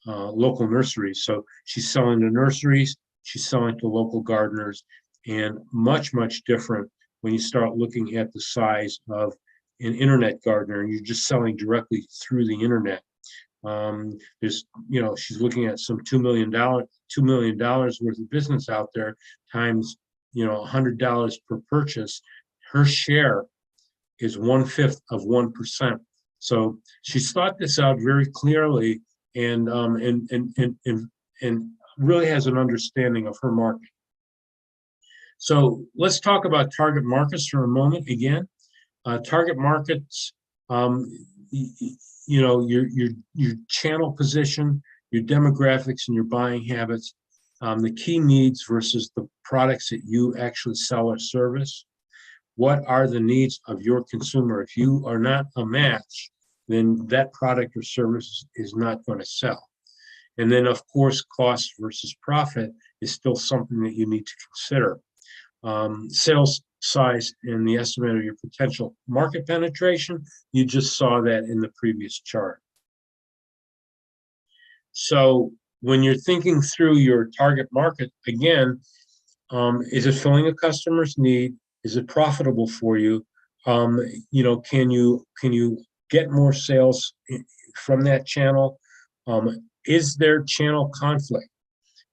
local nurseries. So she's selling to nurseries, she's selling to local gardeners, and much different when you start looking at the size of an internet gardener and you're just selling directly through the internet. There's, she's looking at some $2 million worth of business out there times, $100 per purchase. Her share is 1/5 of 1%. So she's thought this out very clearly, and really has an understanding of her market. So let's talk about target markets for a moment. Again, target markets, your channel position, your demographics, and your buying habits. the key needs versus the products that you actually sell or service. What are the needs of your consumer? If you are not a match, then that product or service is not going to sell. And then, of course, cost versus profit is still something that you need to consider. Sales size and the estimate of your potential market penetration, you just saw that in the previous chart. So when you're thinking through your target market, again, is it filling a customer's need? Is it profitable for you? Can you get more sales from that channel? Is there channel conflict?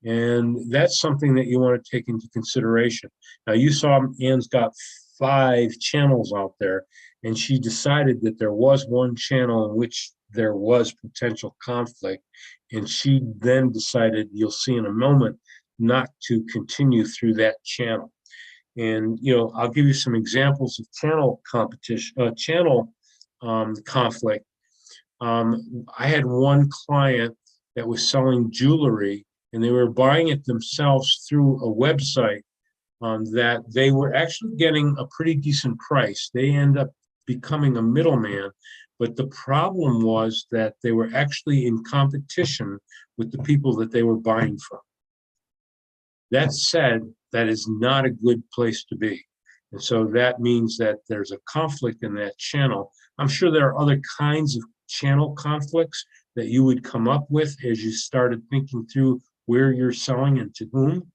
And that's something that you want to take into consideration. Now, you saw Ann's got 5 channels out there, and she decided that there was one channel in which there was potential conflict. And she then decided, you'll see in a moment, not to continue through that channel. And, I'll give you some examples of channel conflict. I had one client that was selling jewelry, and they were buying it themselves through a website that they were actually getting a pretty decent price. They end up becoming a middleman, but the problem was that they were actually in competition with the people that they were buying from. That said, that is not a good place to be. And so that means that there's a conflict in that channel. I'm sure there are other kinds of channel conflicts that you would come up with as you started thinking through where you're selling and to whom.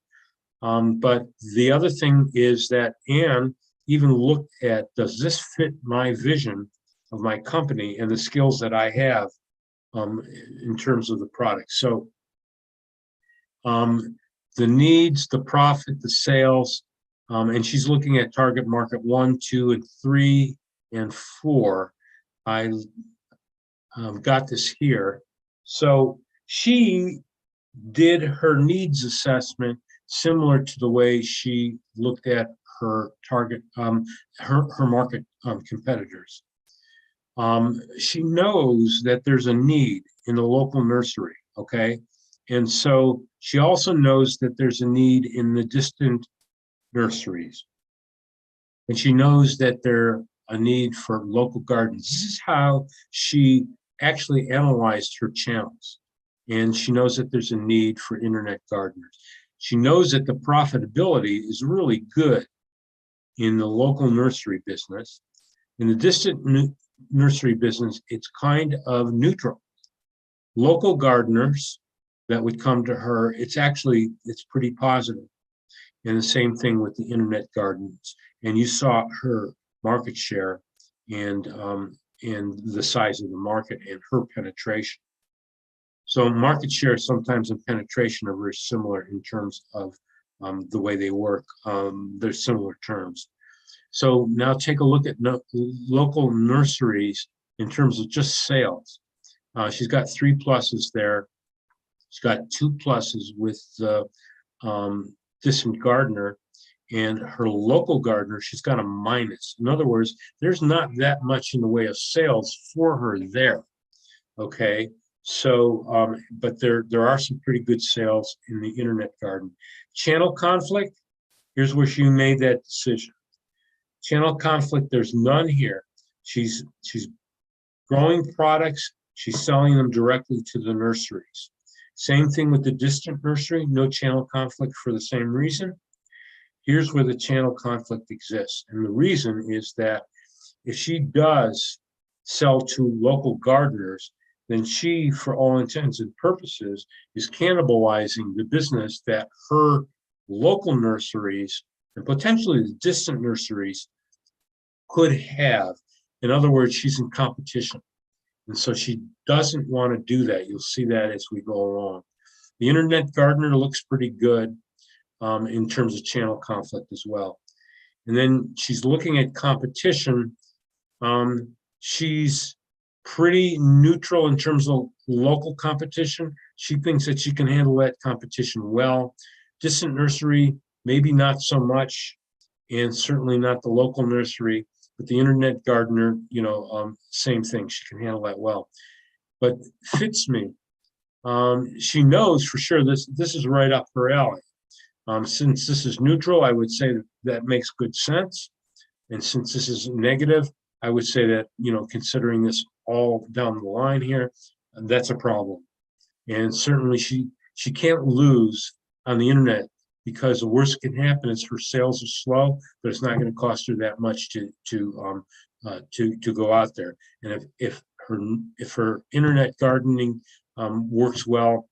But the other thing is that Ann even looked at, does this fit my vision of my company and the skills that I have in terms of the product? So the needs, the profit, the sales, and she's looking at target market 1, 2, and 3, and 4. I got this here. So she did her needs assessment similar to the way she looked at her target, her market competitors. She knows that there's a need in the local nursery, okay? And so she also knows that there's a need in the distant nurseries. And she knows that there's a need for local gardens. This is how she actually analyzed her channels. And she knows that there's a need for internet gardeners. She knows that the profitability is really good in the local nursery business. In the distant nursery business, it's kind of neutral. Local gardeners that would come to her, it's pretty positive. And the same thing with the internet gardens. And you saw her market share and the size of the market and her penetration. So market share sometimes and penetration are very similar in terms of the way they work. They're similar terms. So now take a look at local nurseries in terms of just sales. She's got 3 pluses there. She's got 2 pluses with the distant gardener, and her local gardener, she's got a minus. In other words, there's not that much in the way of sales for her there. Okay, so but there are some pretty good sales in the internet garden. Channel conflict, here's where she made that decision. Channel conflict, there's none here. She's growing products, she's selling them directly to the nurseries. Same thing with the distant nursery, no channel conflict for the same reason. Here's where the channel conflict exists. And the reason is that if she does sell to local gardeners, then she, for all intents and purposes, is cannibalizing the business that her local nurseries and potentially the distant nurseries could have. In other words, she's in competition. And so she doesn't want to do that. You'll see that as we go along. The internet gardener looks pretty good in terms of channel conflict as well. And then she's looking at competition. She's pretty neutral in terms of local competition. She thinks that she can handle that competition well. Distant nursery, maybe not so much, and certainly not the local nursery. But the internet gardener, same thing. She can handle that well. But fits me. she knows for sure this is right up her alley. Since this is neutral, I would say that makes good sense. And since this is negative, I would say that, considering this all down the line here, that's a problem. And certainly she can't lose on the internet, because the worst that can happen is her sales are slow, but it's not going to cost her that much to go out there. And if her internet gardening works well,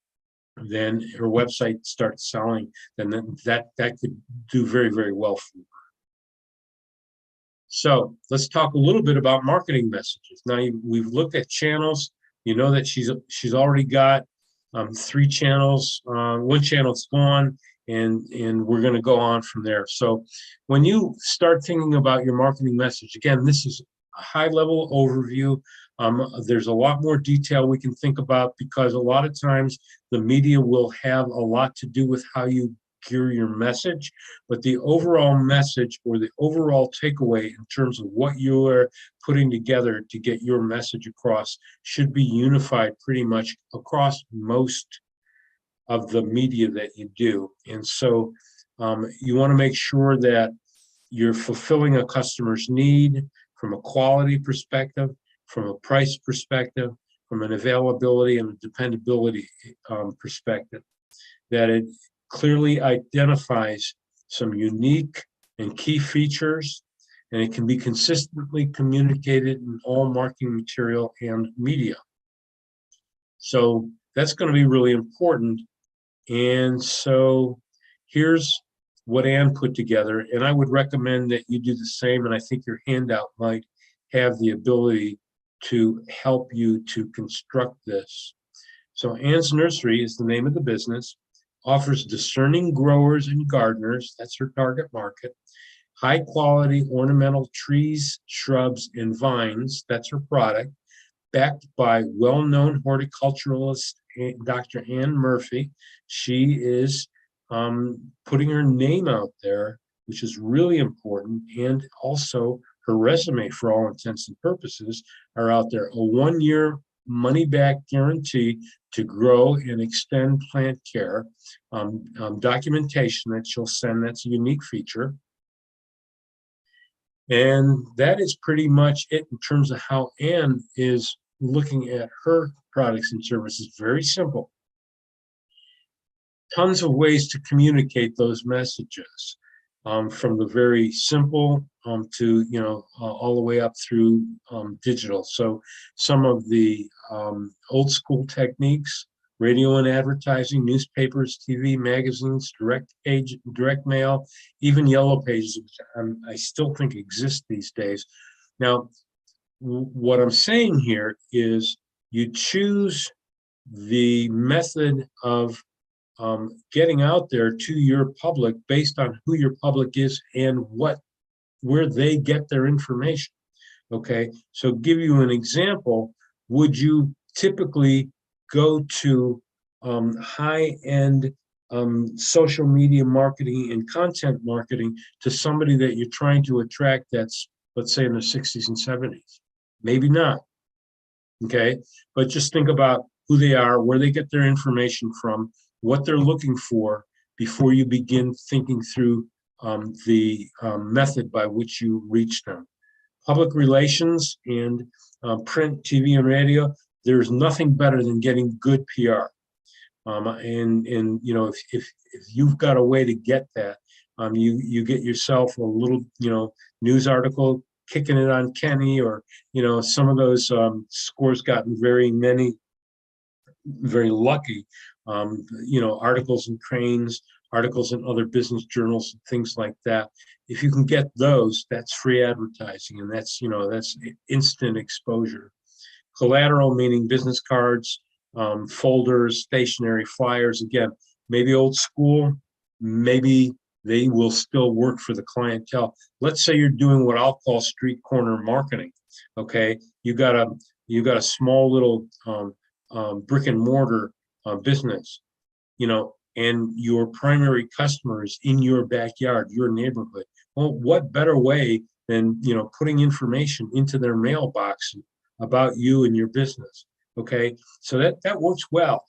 then her website starts selling, then that could do very, very well for her. So let's talk a little bit about marketing messages. Now we've looked at channels. You know that she's already got 3 channels. One channel's gone, and we're going to go on from there. So when you start thinking about your marketing message, again, this is a high-level overview. There's a lot more detail we can think about, because a lot of times the media will have a lot to do with how you gear your message, but the overall message or the overall takeaway in terms of what you are putting together to get your message across should be unified pretty much across most of the media that you do. And so you want to make sure that you're fulfilling a customer's need from a quality perspective, from a price perspective, from an availability and a dependability perspective, that it clearly identifies some unique and key features, and it can be consistently communicated in all marketing material and media. So that's going to be really important. And so here's what Ann put together, and I would recommend that you do the same, and I think your handout might have the ability to help you to construct this. So Ann's Nursery is the name of the business, offers discerning growers and gardeners, that's her target market, high quality ornamental trees, shrubs, and vines, that's her product, backed by well-known horticulturalist Dr. Ann Murphy. She is putting her name out there, which is really important, and also her resume, for all intents and purposes, are out there. A 1-year money-back guarantee to grow and extend plant care, documentation that she'll send, that's a unique feature. And that is pretty much it in terms of how Ann is looking at her products and services. Very simple. Tons of ways to communicate those messages, from the very simple to all the way up through digital. So some of the old school techniques: radio and advertising, newspapers, TV, magazines, direct mail, even yellow pages, which I still think exist these days. Now, what I'm saying here is you choose the method of getting out there to your public based on who your public is and where they get their information. Okay, so give you an example. Would you typically go to high-end social media marketing and content marketing to somebody that you're trying to attract that's, let's say, in their 60s and 70s? Maybe not. Okay, but just think about who they are, where they get their information from, what they're looking for before you begin thinking through the method by which you reach them. Public relations and print, TV, and radio, there's nothing better than getting good PR. And if you've got a way to get that, you get yourself a little news article kicking it on Kenny, or some of those scores gotten very lucky. Articles in Cranes, articles in other business journals, things like that. If you can get those, that's free advertising, and that's instant exposure. Collateral, meaning business cards, folders, stationery, flyers. Again, maybe old school, maybe they will still work for the clientele. Let's say you're doing what I'll call street corner marketing. Okay, you got a small little brick and mortar business, and your primary customer is in your backyard, your neighborhood. Well, what better way than putting information into their mailbox about you and your business? Okay, so that works well.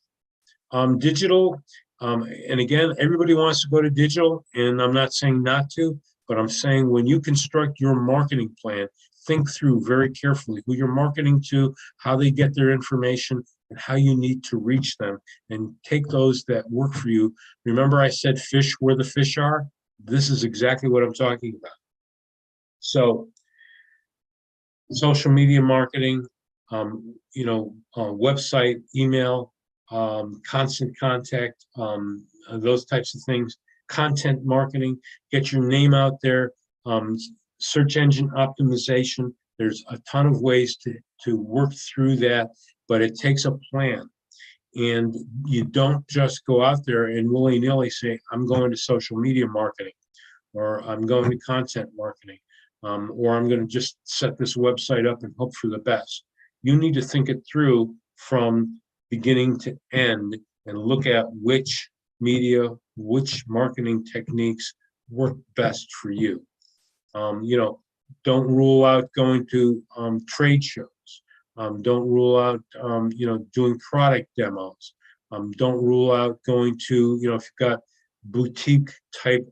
Digital, and again, everybody wants to go to digital, and I'm not saying not to, but I'm saying when you construct your marketing plan, think through very carefully who you're marketing to, how they get their information, and how you need to reach them, and take those that work for you. Remember I said fish where the fish are? This is exactly what I'm talking about. So social media marketing, website, email, constant contact, those types of things, content marketing, get your name out there, search engine optimization. There's a ton of ways to work through that, but it takes a plan. And you don't just go out there and willy-nilly say, I'm going to social media marketing, or I'm going to content marketing, or I'm going to just set this website up and hope for the best. You need to think it through from beginning to end and look at which media, which marketing techniques work best for you. Don't rule out going to trade shows. Don't rule out, doing product demos. Don't rule out going to, if you've got boutique type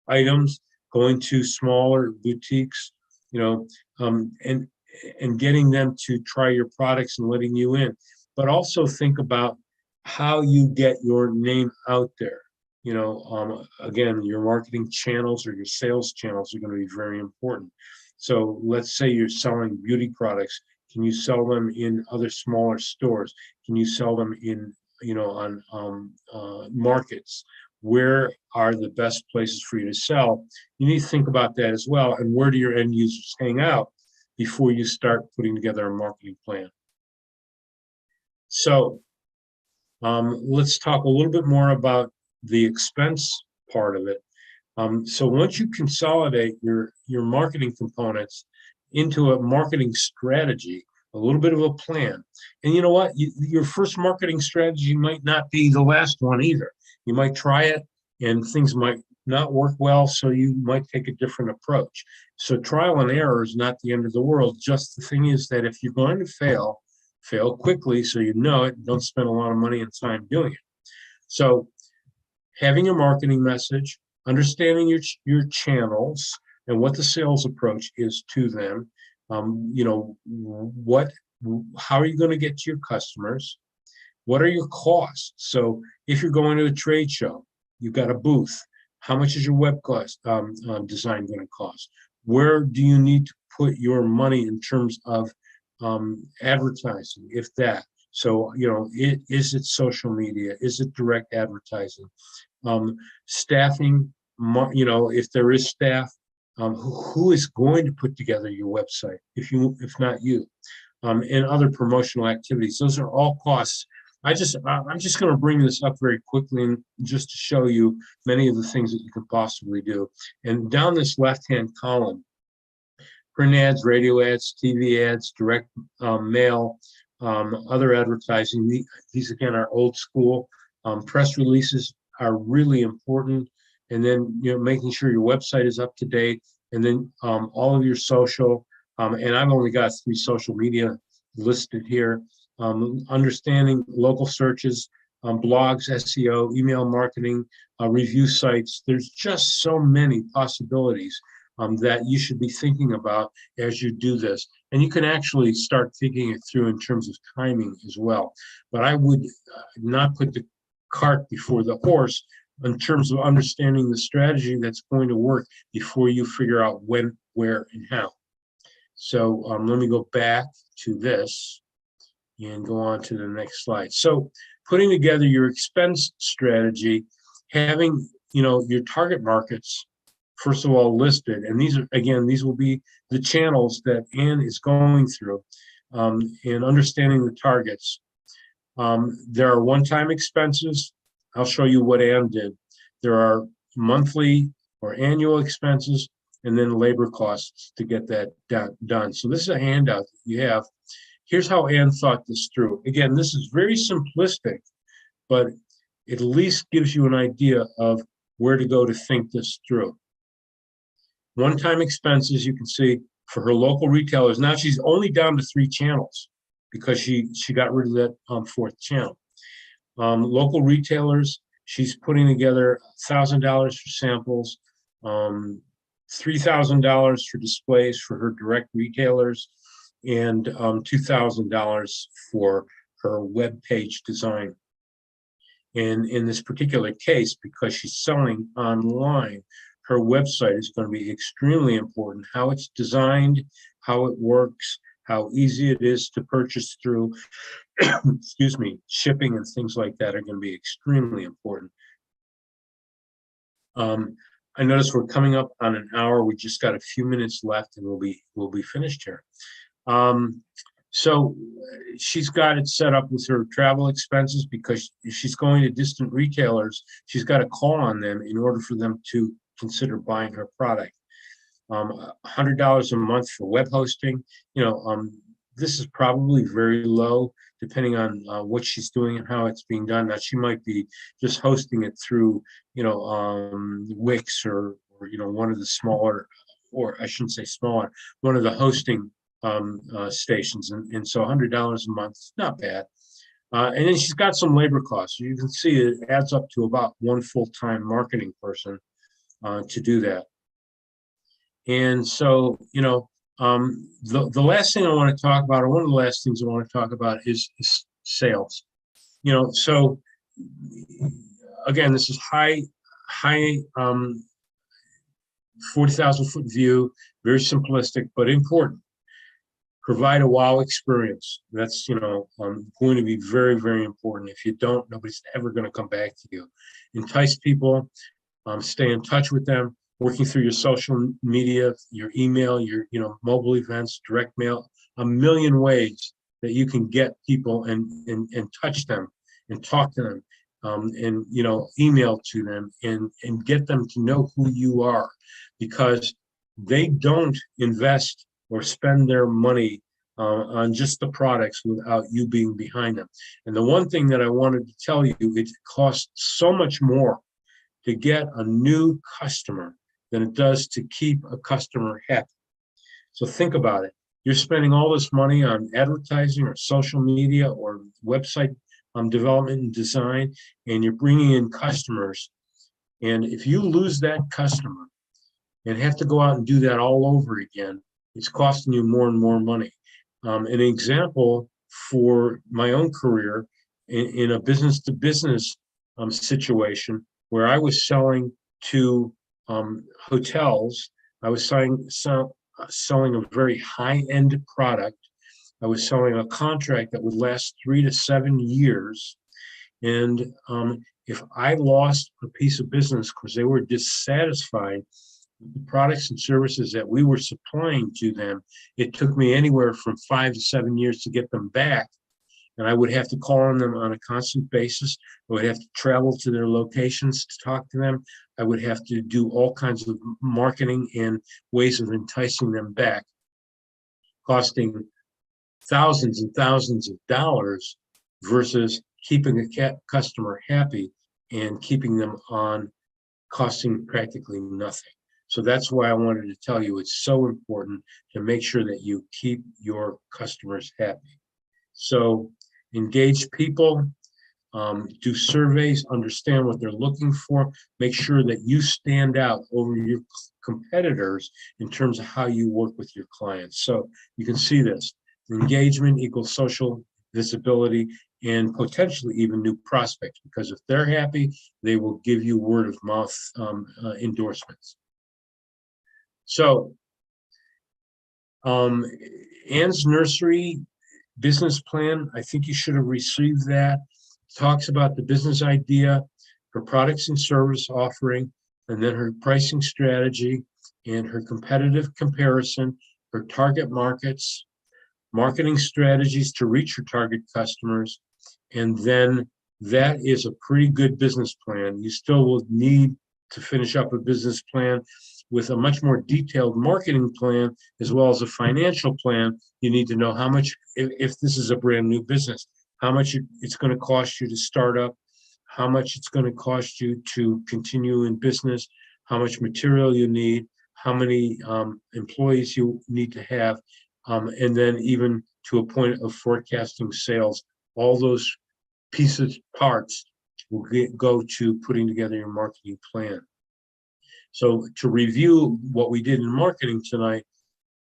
items, going to smaller boutiques, and getting them to try your products and letting you in. But also think about how you get your name out there. Again, your marketing channels or your sales channels are going to be very important. So let's say you're selling beauty products. Can you sell them in other smaller stores? Can you sell them in, on markets? Where are the best places for you to sell? You need to think about that as well. And where do your end users hang out before you start putting together a marketing plan? So let's talk a little bit more about the expense part of it. So once you consolidate your marketing components into a marketing strategy, a little bit of a plan, and you know what, your first marketing strategy might not be the last one either. You might try it and things might not work well, so you might take a different approach. So trial and error is not the end of the world. Just the thing is that if you're going to fail quickly so you know it, don't spend a lot of money and time doing it. So having a marketing message, understanding your channels and what the sales approach is to them. How are you going to get to your customers? What are your costs? So if you're going to a trade show, you've got a booth. How much is your web cost design going to cost? Where do you need to put your money in terms of advertising, if that? So, is it social media? Is it direct advertising? Staffing, if there is staff, who is going to put together your website, if not you, and other promotional activities. Those are all costs. I'm just going to bring this up very quickly and just to show you many of the things that you could possibly do. And down this left-hand column, print ads, radio ads, TV ads, direct mail, other advertising. These again are old school. Press releases are really important. And then, making sure your website is up to date, and then all of your social, and I've only got 3 social media listed here. Understanding local searches, blogs, SEO, email marketing, review sites. There's just so many possibilities that you should be thinking about as you do this. And you can actually start thinking it through in terms of timing as well. But I would not put the cart before the horse in terms of understanding the strategy that's going to work before you figure out when, where, and how. So let me go back to this and go on to the next slide. So putting together your expense strategy, having your target markets first of all listed, and these will be the channels that Ann is going through, and understanding the targets. There are one-time expenses. I'll show you what Ann did. There are monthly or annual expenses, and then labor costs to get that done. So this is a handout that you have. Here's how Ann thought this through. Again, this is very simplistic, but it at least gives you an idea of where to go to think this through. One-time expenses, you can see for her local retailers. Now she's only down to 3 channels because she got rid of that 4th channel. Local retailers, she's putting together $1,000 for samples, $3,000 for displays for her direct retailers, and $2,000 for her web page design. And in this particular case, because she's selling online, her website is going to be extremely important. How it's designed, how it works, how easy it is to purchase through, excuse me, shipping and things like that are going to be extremely important. I notice we're coming up on an hour. We just got a few minutes left, and we'll be finished here. So she's got it set up with her travel expenses, because if she's going to distant retailers, she's got to call on them in order for them to consider buying her product. $100 a month for web hosting. This is probably very low, depending on what she's doing and how it's being done. Now, she might be just hosting it through, Wix or one of the smaller, or I shouldn't say smaller, one of the hosting stations, and so $100 a month is not bad. And then she's got some labor costs. You can see it adds up to about one full-time marketing person to do that. And so, the last thing I want to talk about, or one of the last things I want to talk about, is sales. So again, this is high 40,000 foot view, very simplistic, but important. Provide a wow experience. That's, going to be very, very important. If you don't, nobody's ever going to come back to you. Entice people, stay in touch with them, working through your social media, your email, your, mobile events, direct mail, a million ways that you can get people and touch them and talk to them, and, email to them and get them to know who you are, because they don't invest or spend their money on just the products without you being behind them. And the one thing that I wanted to tell you, it costs so much more to get a new customer than it does to keep a customer happy. So think about it. You're spending all this money on advertising or social media or website development and design, and you're bringing in customers. And if you lose that customer and have to go out and do that all over again, it's costing you more and more money. An example for my own career in a business-to-business situation, where I was selling to hotels, I was selling a very high-end product. I was selling a contract that would last 3 to 7 years. And if I lost a piece of business because they were dissatisfied with the products and services that we were supplying to them, it took me anywhere from 5 to 7 years to get them back. And I would have to call on them on a constant basis. I would have to travel to their locations to talk to them. I would have to do all kinds of marketing and ways of enticing them back, costing thousands and thousands of dollars versus keeping a customer happy and keeping them on, costing practically nothing. So that's why I wanted to tell you it's so important to make sure that you keep your customers happy. So engage people, do surveys, understand what they're looking for, make sure that you stand out over your competitors in terms of how you work with your clients. So you can see this. Engagement equals social visibility and potentially even new prospects, because if they're happy, they will give you word of mouth endorsements. So Anne's nursery business plan, I think you should have received that. It talks about the business idea, her products and service offering, and then her pricing strategy and her competitive comparison, her target markets, marketing strategies to reach your target customers, and then that is a pretty good business plan. You still will need to finish up a business plan with a much more detailed marketing plan, as well as a financial plan. You need to know how much, if this is a brand new business, how much it's going to cost you to start up, how much it's going to cost you to continue in business, how much material you need, how many employees you need to have, and then even to a point of forecasting sales. All those pieces, parts will go to putting together your marketing plan. So to review what we did in marketing tonight,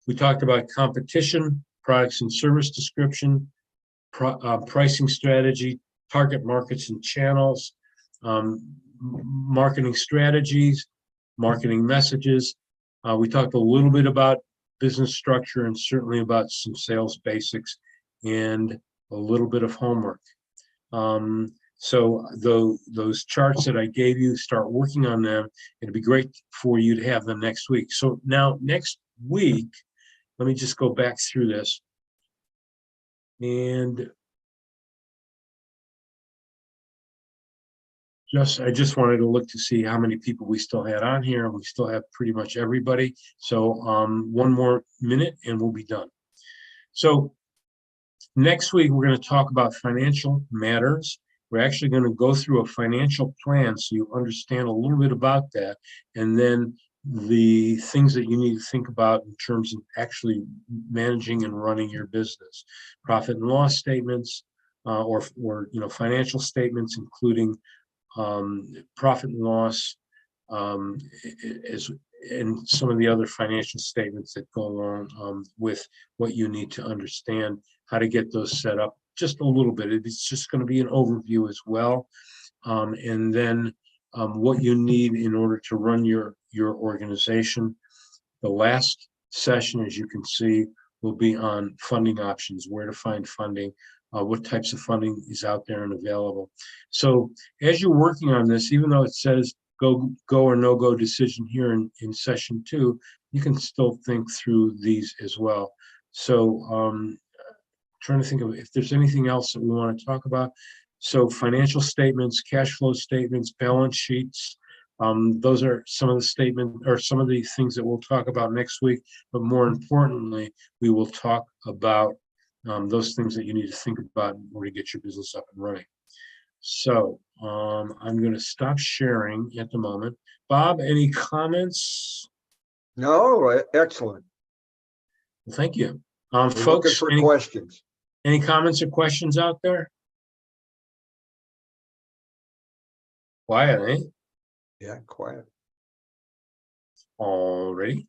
we talked about competition, products and service description, pricing strategy, target markets and channels, marketing strategies, marketing messages. We talked a little bit about business structure and certainly about some sales basics and a little bit of homework. So those charts that I gave you, start working on them. It'd be great for you to have them next week. So now next week, let me just go back through this. And I just wanted to look to see how many people we still had on here, and we still have pretty much everybody. So one more minute and we'll be done. So next week, we're going to talk about financial matters. We're actually going to go through a financial plan so you understand a little bit about that, and then the things that you need to think about in terms of actually managing and running your business. Profit and loss statements, or financial statements, including profit and loss, and some of the other financial statements that go along with what you need to understand how to get those set up just a little bit. It's just going to be an overview as well. And then what you need in order to run your organization. The last session, as you can see, will be on funding options, where to find funding, what types of funding is out there and available. So as you're working on this, even though it says go or no go decision here in session 2, you can still think through these as well. So trying to think of if there's anything else that we want to talk about. So financial statements, cash flow statements, balance sheets, those are some of the statements or some of the things that we'll talk about next week. But more importantly, we will talk about those things that you need to think about in order to get your business up and running. So I'm going to stop sharing at the moment. Bob, any comments? No, excellent. Well, thank you. We're Folks, looking for questions. Any comments or questions out there? Quiet, eh? Yeah, quiet. Alrighty.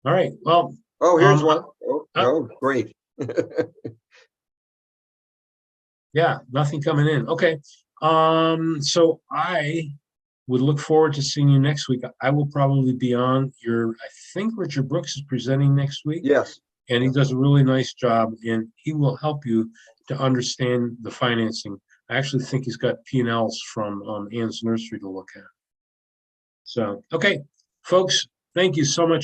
All right. Well. Oh, here's one. Oh, great. Yeah, nothing coming in. Okay. So I would look forward to seeing you next week. I will probably be on I think Richard Brooks is presenting next week. Yes. And he does a really nice job, and he will help you to understand the financing. I actually think he's got P&Ls from Ann's Nursery to look at. So, okay, folks, thank you so much.